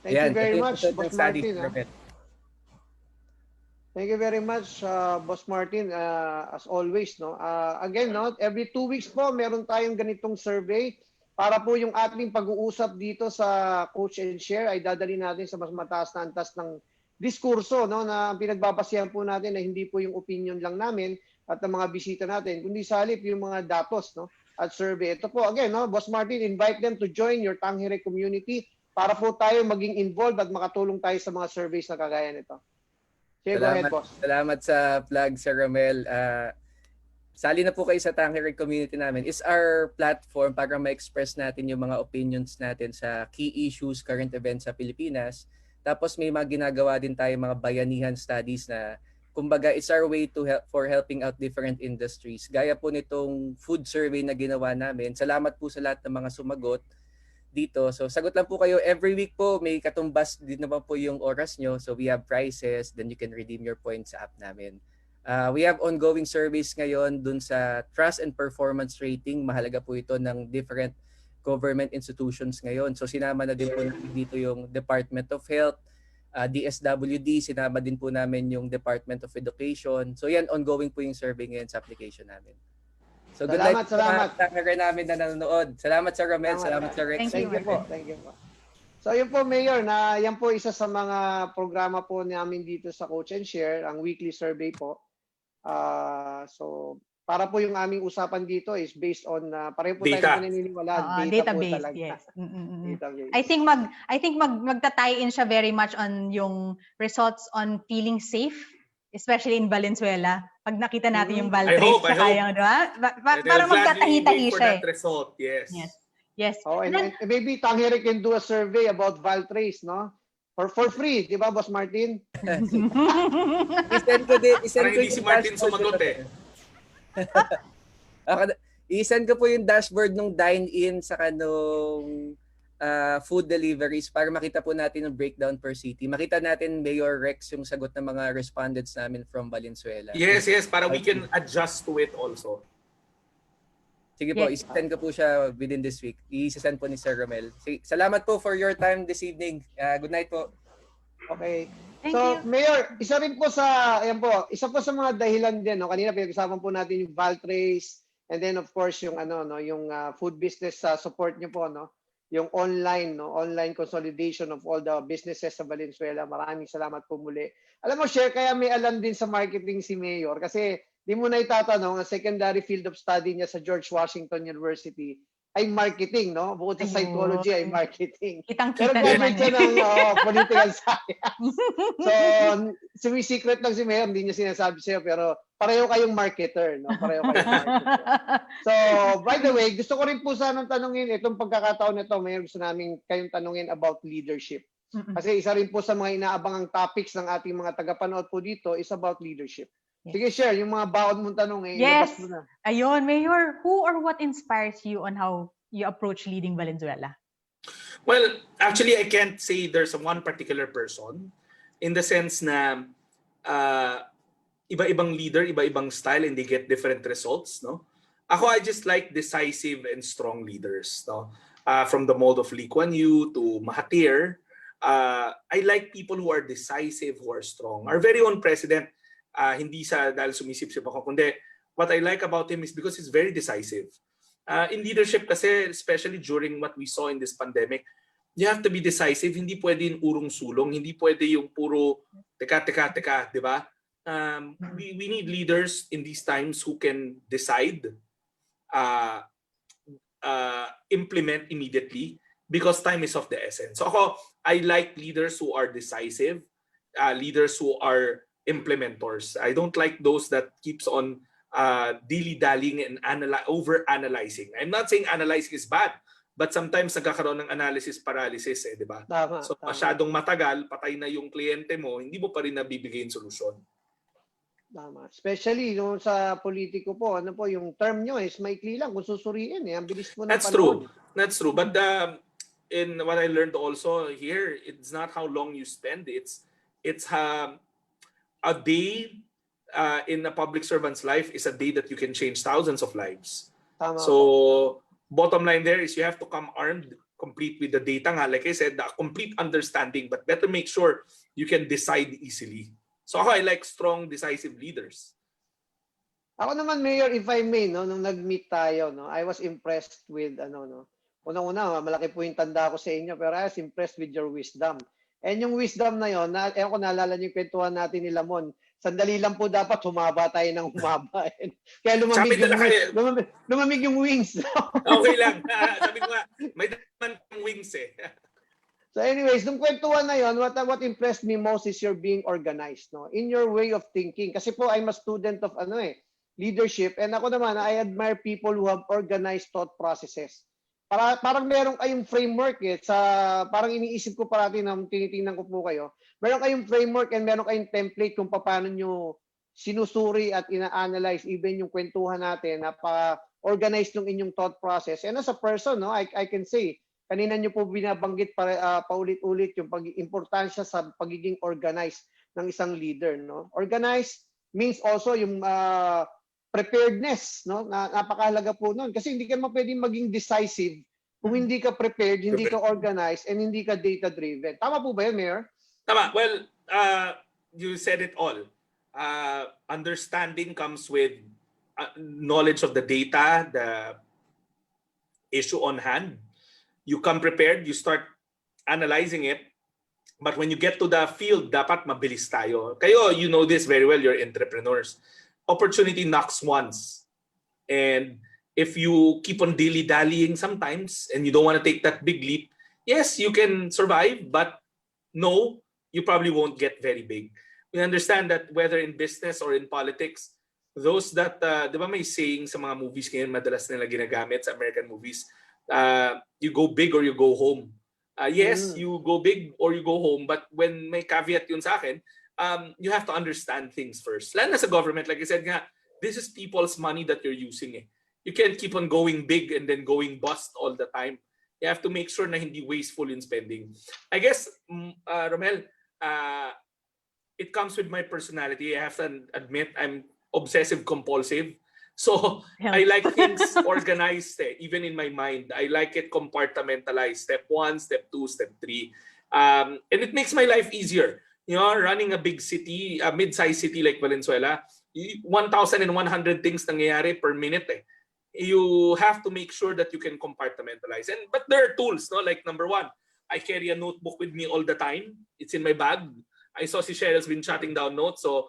Thank you very much, ito Boss yung study, Martin. Romel. Thank you very much, Boss Martin. As always, no. Again, no, every 2 weeks po meron tayong ganitong survey para po yung ating pag-uusap dito sa Coach and Share ay dadali natin sa mas mataas na antas ng diskurso, no, na pinagbabasihan po natin na hindi po yung opinion lang namin at ng mga bisita natin, kundi sa halip yung mga datos, no, at survey. Ito po, again, no, Boss Martin, invite them to join your Tangere community para po tayo maging involved at makatulong tayo sa mga surveys na kagaya nito. Okay, go ahead, boss. Salamat sa plug, Sir Romel. Sali na po kayo sa Tangere community namin. It's our platform para ma-express natin yung mga opinions natin sa key issues, current events sa Pilipinas. Tapos may mga ginagawa din tayo mga bayanihan studies na kumbaga it's our way to help for helping out different industries. Gaya po nitong food survey na ginawa namin. Salamat po sa lahat ng mga sumagot dito. So sagot lang po kayo every week po, may katumbas din naman po yung oras nyo. So we have prizes, then you can redeem your points sa app namin. We have ongoing surveys ngayon dun sa trust and performance rating. Mahalaga po ito ng different government institutions ngayon. So sinama na din po dito yung Department of Health, DSWD, sinama din po namin yung Department of Education. So yan, ongoing po yung survey ngayon sa application namin. So good luck sa mga namin na nanonood. Salamat Sir Romel, salamat Sir Rex. Thank you po. Thank you po. So yun po, Mayor, na yan po isa sa mga programa po namin dito sa Coach and Share, ang weekly survey po. So para po yung aming usapan dito is based on pareho po tayo naniniwala, data po talaga. Yes. Database. I think magta-tie in siya very much on yung results on feeling safe, especially in Valenzuela. Pag nakita natin yung Valtrace sa kayang, di ba? Parang magtatahi-tahi siya. For that result, yes. Yes. Oh, and maybe Tangere can do a survey about Valtrace, no? For free, di ba, Boss Martin? I-send ko hindi si Martin sumagot eh. I-send ko po yung dashboard ng dine-in sa kanong food deliveries para makita po natin yung breakdown per city. Makita natin, Mayor Rex, yung sagot ng mga respondents namin from Valenzuela. Yes, para we can adjust to it also. Sige po, i-send ko po siya within this week. I-send po ni Sir Romel. Salamat po for your time this evening. Good night po. Okay. Thank so, you. Mayor, isa po sa mga dahilan din, no? Kanina pinag-usapan po natin yung Valtrace and then of course yung yung food business support niyo po, no? Yung online consolidation of all the businesses sa Valenzuela. Maraming salamat po muli. Alam mo, Share, kaya may alam din sa marketing si Mayor kasi di mo na itatanong, ang secondary field of study niya sa George Washington University ay marketing, no? Bukod sa psychology ay marketing. Kitang-kita naman. Pero graduate siya ng political science. So, sumi-secret lang si Mayor, hindi niya sinasabi sa'yo, pero pareho kayong marketer, no? Pareho kayong marketer. So, by the way, gusto ko rin po sanang tanungin, itong pagkakataon nito, Mayor, gusto namin kayong tanungin about leadership. Kasi isa rin po sa mga inaabangang topics ng ating mga tagapanood po dito is about leadership. Sige, Share, yung mga baon mong tanong, ilabas mo na. Ayun, Mayor, who or what inspires you on how you approach leading Valenzuela? Well, actually, I can't say there's one particular person in the sense na iba-ibang leader, iba-ibang style, and they get different results, no? Ako, I just like decisive and strong leaders, no? From the mold of Lee Kuan Yew to Mahathir, I like people who are decisive, who are strong. Our very own president, hindi sa dahil sumisip-sip ako, kundi what I like about him is because he's very decisive. In leadership kasi, especially during what we saw in this pandemic, you have to be decisive. Hindi pwede yung urong-sulong, hindi pwede yung puro teka, di ba? We need leaders in these times who can decide, implement immediately, because time is of the essence. So ako, I like leaders who are decisive, leaders who are implementors. I don't like those that keeps on dilly-dallying and over-analyzing. I'm not saying analyzing is bad, but sometimes nagkakaroon ng analysis paralysis, di ba? So masyadong matagal, patay na yung kliyente mo, hindi mo pa rin nabibigay yung solusyon. Tama. Especially yung sa politiko po, yung term nyo is maikli lang kung susuriin ang bilis mo ng panahon. That's true. But in what I learned also here, it's not how long you spend. It's a day in a public servant's life is a day that you can change thousands of lives. Tama po. So, bottom line there is you have to come armed, complete with the data nga. Like I said, the complete understanding, but better make sure you can decide easily. So I like strong, decisive leaders. Ako naman, Mayor, if I may, no, nung nag-meet tayo, no, I was impressed with, unang-una, malaki po yung tanda ko sa inyo, pero I was impressed with your wisdom. And yung wisdom na yon, ewan ko naalala niyo yung kwentuhan natin ni Lamon, sandali lang po dapat humaba tayo ng humaba. Kaya lumamig yung wings. Okay lang. Sabi ko nga, may daman yung wings eh. So anyways, nung kwentuhan na yon, what impressed me most is your being organized, no? In your way of thinking. Kasi po, I'm a student of leadership. And ako naman, I admire people who have organized thought processes. Parang meron kayong framework parang iniisip ko parati nang tinitingnan ko po kayo. Meron kayong framework and meron kayong template kung paano nyo sinusuri at ina-analyze even yung kwentuhan natin, napaka-organized ng inyong thought process. And as a person, no, I can say, kanina nyo po binabanggit paulit-ulit yung importansya sa pagiging organized ng isang leader. No? Organized means also yung preparedness, no? Napakahalaga po noon kasi hindi ka naman pwedeng maging decisive kung hindi ka prepared, hindi ka organized, and hindi ka data-driven. Tama po ba yun, Mayor? Tama. Well, you said it all. Understanding comes with knowledge of the data, the issue on hand. You come prepared, you start analyzing it, but when you get to the field, dapat mabilis tayo. Kayo, you know this very well, you're entrepreneurs. Opportunity knocks once. And if you keep on dilly-dallying sometimes and you don't want to take that big leap, yes, you can survive, but no, you probably won't get very big. We understand that whether in business or in politics, those that, di ba may saying sa mga movies ngayon, madalas nila ginagamit sa American movies, you go big or you go home. Yes, you go big or you go home, but when may caveat yun sa akin, you have to understand things first. Lalo na sa government, like I said nga, this is people's money that you're using. You can't keep on going big and then going bust all the time. You have to make sure na hindi wasteful in spending. I guess, Romel, it comes with my personality. I have to admit, I'm obsessive compulsive. So I like things organized, even in my mind. I like it compartmentalized. Step 1, step 2, step 3. And it makes my life easier. You know, running a big city, a mid-sized city like Valenzuela, 1,100 things nangyayari per minute. You have to make sure that you can compartmentalize. But there are tools, no? Like number 1, I carry a notebook with me all the time. It's in my bag. I saw si Cheryl's been jotting down notes, so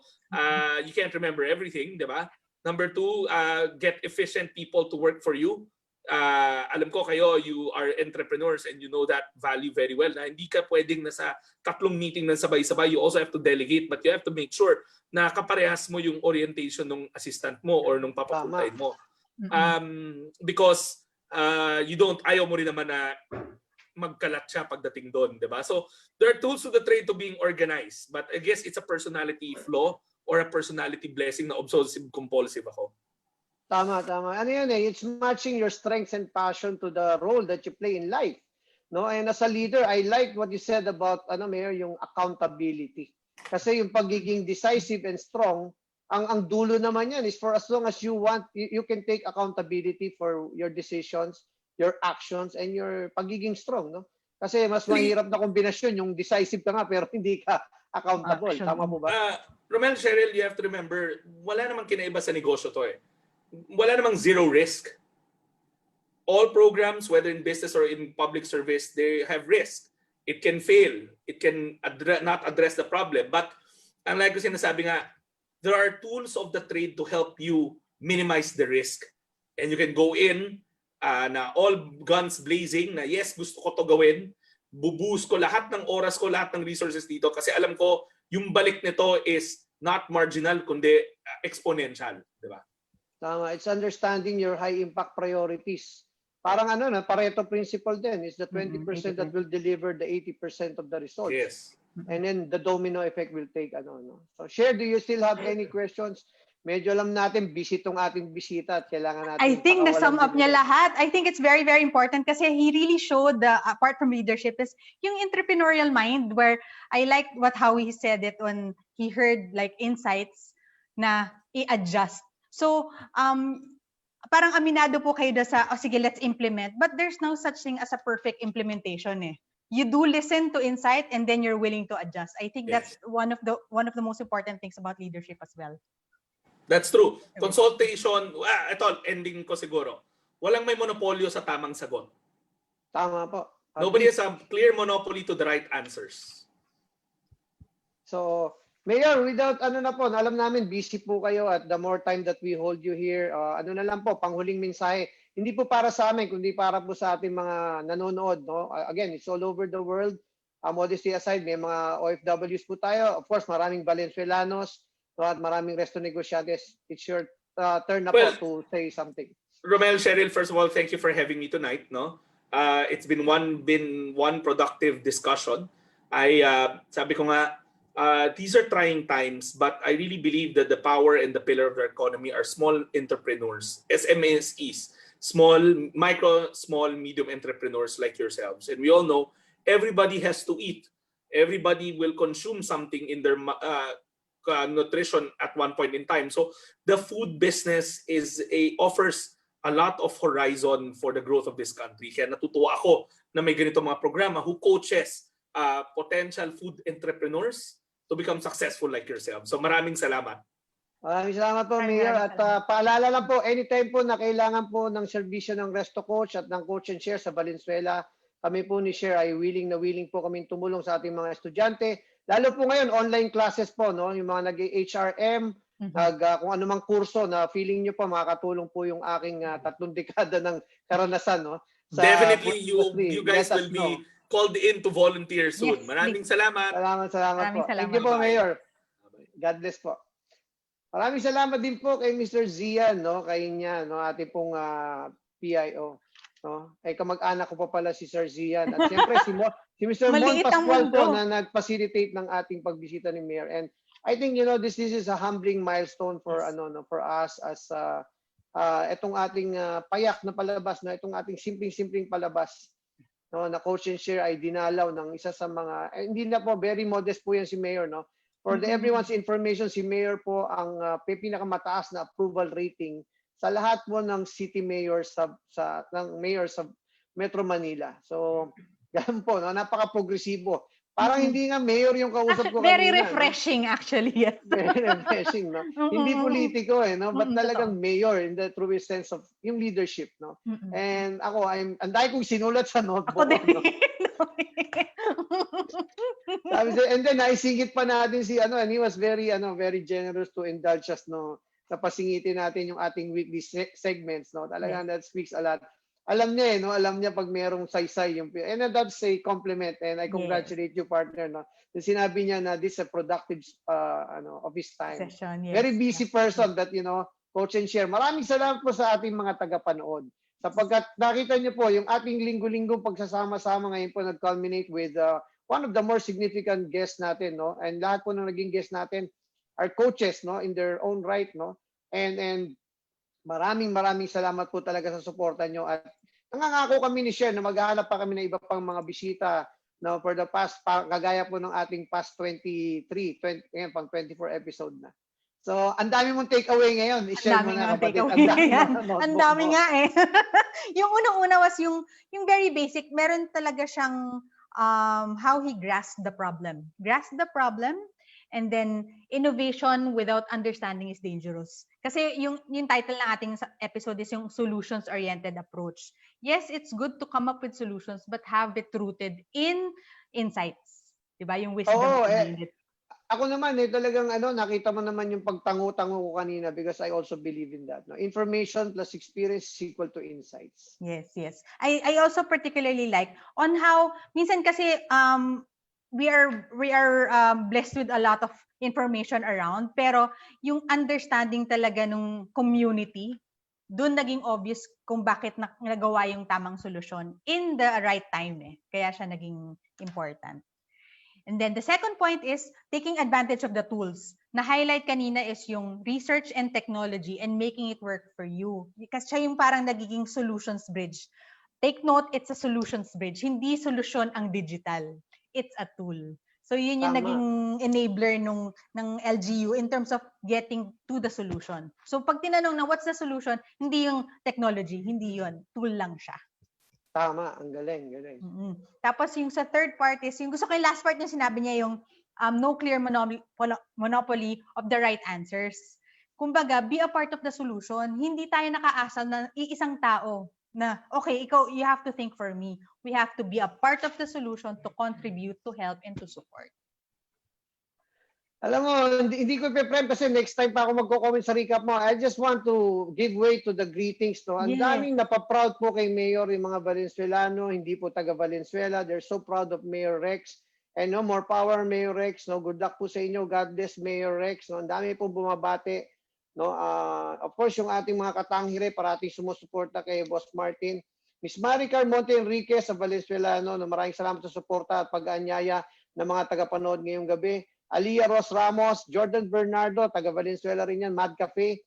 you can't remember everything, di ba? Number 2, get efficient people to work for you. Alam ko kayo, you are entrepreneurs and you know that value very well. Na hindi ka pwedeng nasa 3 meeting ng sabay-sabay. You also have to delegate, but you have to make sure na kaparehas mo yung orientation ng assistant mo or ng papapuntahin mo. Because ayaw mo rin naman na magkalat siya pagdating doon, di ba? So there are tools to the trade to being organized, but I guess it's a personality flaw or a personality blessing na obsessive compulsive ako. Tama. Ano yun it's matching your strengths and passion to the role that you play in life. No? And as a leader, I like what you said about, Mayor, yung accountability. Kasi yung pagiging decisive and strong, ang dulo naman yan is for as long as you want, you can take accountability for your decisions, your actions, and your pagiging strong. No? Kasi mas mahirap na kombinasyon, yung decisive ka nga pero hindi ka accountable. Tama po ba? Romel, Cheryl, you have to remember, wala namang kinaiba sa negosyo to Wala namang zero risk. All programs, whether in business or in public service, they have risk. It can fail. It can not address the problem. But, ang like ko sinasabi nga, there are tools of the trade to help you minimize the risk. And you can go in na all guns blazing, na yes, gusto ko to gawin. Bubuhos ko lahat ng oras ko, lahat ng resources dito. Kasi alam ko, yung balik nito is not marginal, kundi exponential. Diba? Tama. It's understanding your high impact priorities. Parang Pareto principle din is the 20% that will deliver the 80% of the results. Yes. And then the domino effect will take So Cher, do you still have any questions? Medyo alam natin busy tong ating bisita at kailangan natin. I think na-sum up niya lahat. I think it's very, very important kasi he really showed apart from leadership is yung entrepreneurial mind where I like how he said it when he heard like insights na i-adjust. So, parang aminado po kayo sa, sige, let's implement. But there's no such thing as a perfect implementation eh. You do listen to insight and then you're willing to adjust. I think that's one of the most important things about leadership as well. That's true. Consultation, ito, ending ko siguro. Walang may monopolyo sa tamang sagot. Tama po. Nobody has a clear monopoly to the right answers. So, Mayor, without alam namin busy po kayo at the more time that we hold you here, na lang po, panghuling mensahe. Hindi po para sa amin, kundi para po sa ating mga nanonood. No? Again, it's all over the world. Modesty aside, may mga OFWs po tayo. Of course, maraming Valenzuelanos, no? At maraming resto negosyantes. It's your turn na po to say something. Romel, Cheryl, first of all, thank you for having me tonight. No, it's been one productive discussion. Sabi ko nga, these are trying times, but I really believe that the power and the pillar of the economy are small entrepreneurs, SMEs, small, medium entrepreneurs like yourselves. And we all know everybody has to eat. Everybody will consume something in their nutrition at one point in time. So the food business offers a lot of horizon for the growth of this country. Kaya natutuwa ako na may ganito mga programa who coaches potential food entrepreneurs to become successful like yourself. So maraming salamat. Maraming salamat po, Mayor. At paalala lang po, anytime po na kailangan po ng serbisyo ng Resto Coach at ng Coach and Share sa Valenzuela, kami po ni Share ay willing po kami tumulong sa ating mga estudyante. Lalo po ngayon, online classes po, no? Yung mga nag-HRM, kung anumang kurso na feeling nyo po, makakatulong po yung aking 3 dekada ng karanasan. No? Definitely, you guys will be called in to volunteer soon. Yes, maraming salamat. Salamat po. Thank you po, Mayor. God bless po. Maraming salamat din po kay Mr. Zian, no? Kay niya, no? Ating pong PIO. No? Ay kamag-anak ko pa pala si Sir Zian. At siyempre si Mr. Mon Pascual po na nag-facilitate ng ating pagbisita ni Mayor. And I think, this is a humbling milestone for for us as itong ating payak na palabas, na itong ating simpleng palabas, no, na Coach and Share ay dinalaw ng isa sa mga hindi na po, very modest po yan si Mayor, no. For everyone's information, si Mayor po ang pinakamataas na approval rating sa lahat po ng city mayors ng mayor sa Metro Manila. So, ganun po, no, napaka-progresibo. Parang hindi nga mayor yung kausap ko very kanina. refreshing, no? Actually. Yes. Very refreshing, no? Hindi politiko, no? But talagang mayor in the truest sense of yung leadership, no? And ako, ang dahil kong sinulat sa notebook. Ako din. No? And then, naisingit pa natin and he was very generous to indulge us, no? Napasingitin natin yung ating weekly segments, no? Talagang that speaks a lot. Alam niya no? Alam niya pag merong saysay yung and that's a compliment and I congratulate you, partner, no? Sinabi niya na this is a productive of his time. Session, yes. Very busy person that Coach and Share. Maraming salamat po sa ating mga tagapanood. Sapagkat nakita niyo po yung ating linggo-linggo pagsasama-sama ngayon po nag-culminate with one of the more significant guests natin, no? And lahat po ng naging guests natin are coaches, no, in their own right, no? And maraming salamat po talaga sa suporta nyo at nangangako kami ni Share na maghahanap pa kami ng iba pang mga bisita, no, for the past kagaya po ng ating past 23, ngayon pang 24 episode na. So, ang dami mong take away ngayon. I-share mo na, kapatid. Ang dami nga eh. Yung unang-una was yung very basic. Meron talaga siyang how he grasped the problem. Grasp the problem. And then, innovation without understanding is dangerous. Kasi yung title ng ating episode is yung solutions-oriented approach. Yes, it's good to come up with solutions, but have it rooted in insights. Diba? Yung wisdom. Ako naman, talagang nakita mo naman yung pagtango-tango ko kanina because I also believe in that. No? Information plus experience is equal to insights. Yes. I also particularly like on how, minsan kasi, we are blessed with a lot of information around, pero yung understanding talaga nung community, doon naging obvious kung bakit nagawa yung tamang solusyon in the right time eh. Kaya siya naging important. And then the second point is taking advantage of the tools. Na-highlight kanina is yung research and technology and making it work for you. Kasi siya yung parang nagiging solutions bridge. Take note, it's a solutions bridge. Hindi solusyon ang digital. It's a tool. So yun yung Tama. naging enabler ng LGU in terms of getting to the solution. So pag tinanong na what's the solution, hindi yung technology, hindi yun. Tool lang siya. Tama, ang galing. Mm-hmm. Tapos yung sa third part is, yung gusto ko yung last part yung sinabi niya, yung no clear monopoly of the right answers. Kumbaga, be a part of the solution. Hindi tayo nakaasa na iisang tao na, okay, ikaw, you have to think for me. We have to be a part of the solution to contribute, to help, and to support. Alam mo, hindi ko i-prem kasi next time pa ako magko-comment sa recap mo. I just want to give way to the greetings. No? Ang daming napaproud po kay Mayor yung mga Valenzuelano, hindi po taga Valenzuela. They're so proud of Mayor Rex. And no, more power, Mayor Rex. No? Good luck po sa inyo. God bless, Mayor Rex. No? Ang dami po bumabate. No, of course, yung ating mga katanghire, parating sumusuporta kay Boss Martin. Miss Maricar Monte Enriquez sa Valenzuela, no, maraming salamat sa suporta at pag-aanyaya ng mga tagapanood ngayong gabi. Alia Ros Ramos, Jordan Bernardo, taga Valenzuela rin yan, Mad Cafe.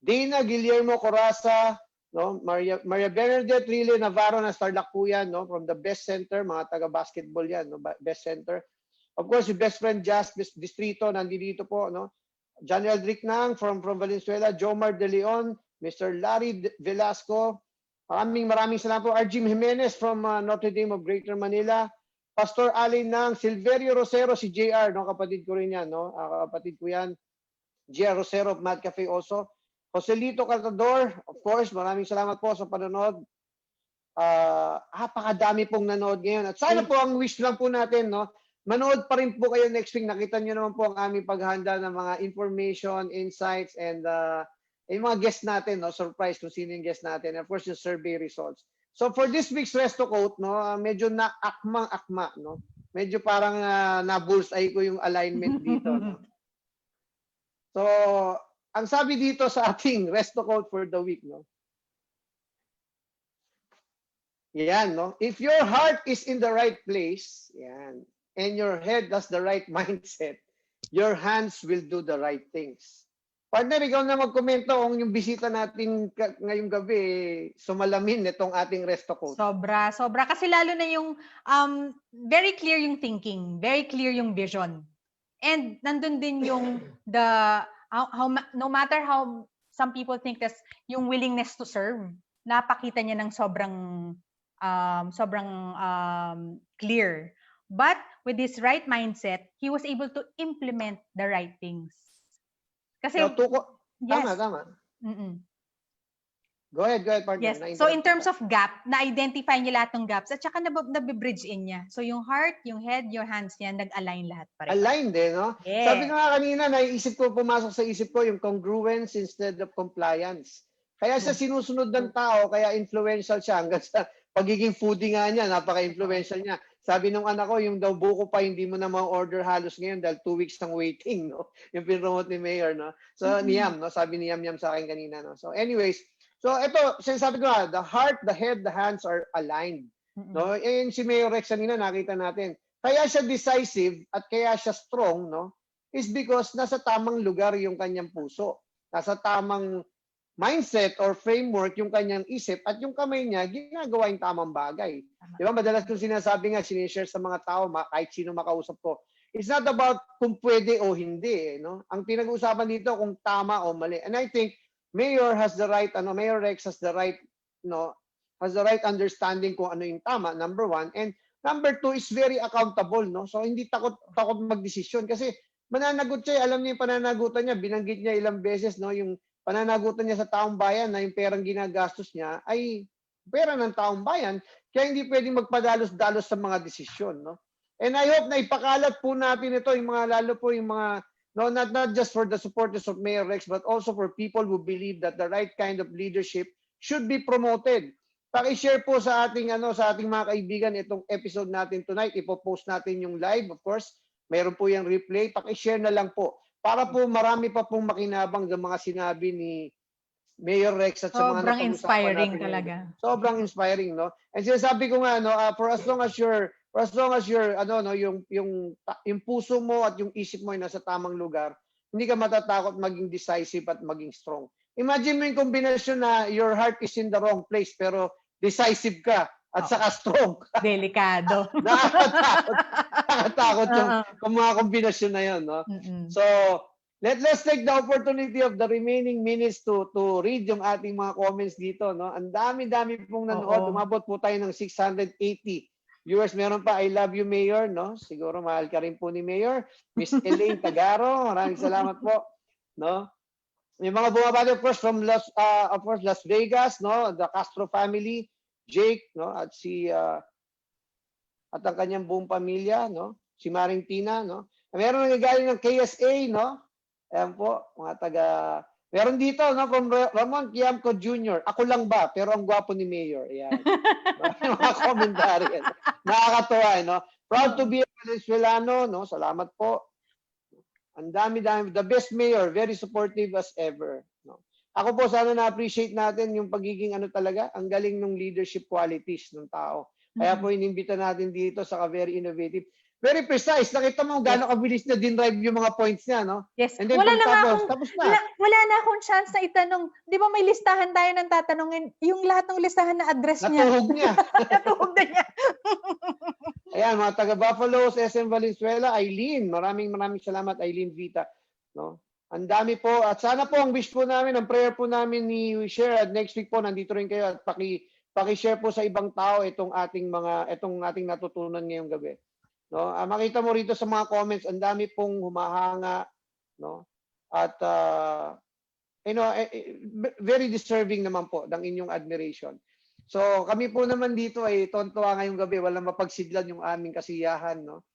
Dina Guillermo Coraza, no, Maria Bernadette Rile Navarro na Starlock po yan, no, from the Best Center, mga taga-basketball yan, no, Best Center. Of course, yung best friend Jazz Distrito, nandito po, no. John Eldrick Nang from Valenzuela, Jomar De Leon, Mr. Larry Velasco, maraming salamat po. Arjim Jimenez from Notre Dame of Greater Manila, Pastor Alin Nang, Silverio Rosero, si JR, no, kapatid ko rin yan, no, kapatid ko yan, JR Rosero of Mad Cafe also, Joselito Cartador, of course, maraming salamat po sa panonood. Napakadami pong nanood ngayon. At sana po ang wish lang po natin, no, manood pa rin po kayo next week. Nakita nyo naman po ang aming paghanda ng mga information, insights, and yung mga guests natin, no? Surprise kung sino yung guest natin. And of course, yung survey results. So for this week's Resto Quote, no, medyo na-akma, no? Medyo parang na-bullseye ko yung alignment dito. No? So, ang sabi dito sa ating Resto Quote for the week, no? Yan, no? If your heart is in the right place, yan, and your head has the right mindset, your hands will do the right things. Partner, ikaw na magkomento kung yung bisita natin ngayong gabi, sumalamin itong ating Resto Quote. Sobra. Kasi lalo na yung very clear yung thinking, very clear yung vision. And nandun din yung no matter how some people think that's yung willingness to serve, napakita niya ng sobrang clear. But with his right mindset, he was able to implement the right things. Kasi yes. Tama. Go ahead, partner. Yes. So in terms of gap, na-identify niya lahat ng gaps at saka nabibridge in niya. So yung heart, yung head, your hands niya, nag-align lahat pa rin. Align din, no? Yeah. Sabi ko nga kanina, pumasok sa isip ko yung congruence instead of compliance. Kaya siya sinusunod ng tao, kaya influential siya hanggang sa pagiging foodie nga niya, napaka-influential niya. Sabi nung anak ko, yung daw buko pa, hindi mo na ma-order halos ngayon dahil 2 weeks ng waiting, no? Yung pinromote ni Mayor, no? So, Niyam, no? Sabi ni Yam sa akin kanina, no? So, anyways, so ito, sinasabi ko nga, the heart, the head, the hands are aligned. No? And si Mayor Rex kanina, nakita natin. Kaya siya decisive at kaya siya strong, no? Is because nasa tamang lugar yung kanyang puso. Nasa tamang mindset or framework yung kanyang isip at yung kamay niya ginagawa yung tamang bagay. Di ba? Madalas kong sinasabi nga, sinishare sa mga tao, kahit sino makausap ko, it's not about kung pwede o hindi. No? Ang pinag-uusapan dito kung tama o mali. And I think Mayor has the right, Mayor Rex has the right, has the right understanding kung ano yung tama, number one. And number two is very accountable. No? So hindi takot magdesisyon kasi mananagot siya. Alam niya yung pananagutan niya. Binanggit niya ilang beses, no, yung pananagutan niya sa taong bayan na yung perang ginagastos niya ay pera ng taong bayan, kaya hindi pwedeng magpadalos-dalos sa mga desisyon, no? And I hope na ipakalat po natin ito, yung mga, lalo po yung mga, no, not just for the supporters of Mayor Rex, but also for people who believe that the right kind of leadership should be promoted. Paki-share po sa ating, sa ating mga kaibigan itong episode natin tonight. Ipo-post natin yung live, of course. Mayroon po yung replay. Paki-share na lang po. Para po marami pa pong makinabang ng mga sinabi ni Mayor Rex at sa mga sobrang inspiring talaga. Sobrang inspiring, no? And sinasabi ko nga, no, for as long as you're yung puso mo at yung isip mo ay nasa tamang lugar, hindi ka matatakot maging decisive at maging strong. Imagine mo yung kombinasyon na your heart is in the wrong place pero decisive ka at saka stroke. Delikado. Nakakatakot yung mga kombinasyon na yun, no? So, let's take the opportunity of the remaining minutes to read yung ating mga comments dito, no? Ang dami-dami pong nanood. Umabot po tayo ng 680 viewers. Meron pa, I love you, Mayor, no? Siguro mahal ka rin po ni Mayor. Miss Elaine Tagaro, maraming salamat po, no? May mga bumabati, of course, from Las Vegas, no? The Castro family, Jake, no? At at ang kanyang buong pamilya, no? Si Maring Tina, no? Meron nga galing ng KSA, no? Ayan po, mga meron dito, no? From Ramon Quiamco Jr. Ako lang ba? Pero ang gwapo ni Mayor. Ayan. Mga komentary. Nakakatuwa, no? Proud to be a Venezuelano, no? Salamat po. Ang dami-dami. The best mayor, very supportive as ever. No? Ako po, sana na-appreciate natin yung pagiging talaga, ang galing ng leadership qualities ng tao. Kaya po inimbita natin dito sa very innovative. Very precise. Nakita mo gano'ng kabilis na dinrive yung mga points niya, no? Yes. And then Wala na akong chance na itanong. Di ba may listahan tayo ng tatanungin? Yung lahat ng listahan na address niya. Natuhog niya. Natuhog na niya. Ayan, mga taga Buffalo, SM Valenzuela, Eileen. Maraming salamat, Eileen Vita. No? Ang dami po. At sana po ang wish po namin, ang prayer po namin ni share at next week po, nandito rin kayo at paki-share po sa ibang tao itong ating natutunan ngayong gabi. No? Makita mo rito sa mga comments, ang dami pong humahanga, no? At very deserving naman po ng inyong admiration. So kami po naman dito ay tontuwa ngayong gabi, walang mapagsidlan yung aming kasiyahan, no?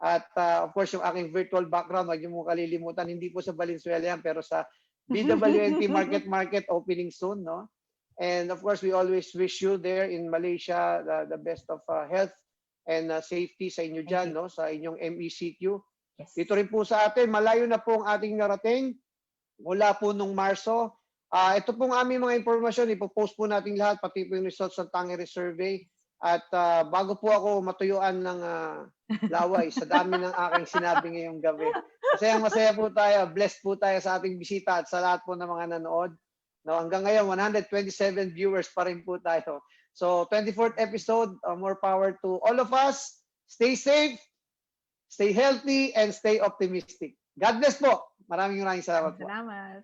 At of course yung aking virtual background, wag niyo mo kalilimutan, hindi po sa Valenzuela yan, pero sa BWNT Market opening soon, no? And of course we always wish you there in Malaysia the best of health and safety sa inyo dyan, no? Sa inyong MECQ. Yes. Dito rin po sa atin, malayo na po ang ating narating mula po nung Marso. Ito pong aming mga impormasyon, ipopost po natin lahat, pati po yung results ng Tangere Survey. At bago po ako matuyuan ng laway sa dami ng aking sinabi ngayong gabi. Masaya po tayo, blessed po tayo sa ating bisita at sa lahat po ng mga nanood. No, hanggang ngayon, 127 viewers pa rin po tayo. So, 24th episode, more power to all of us. Stay safe, stay healthy, and stay optimistic. God bless po. Maraming salamat po. Salamat.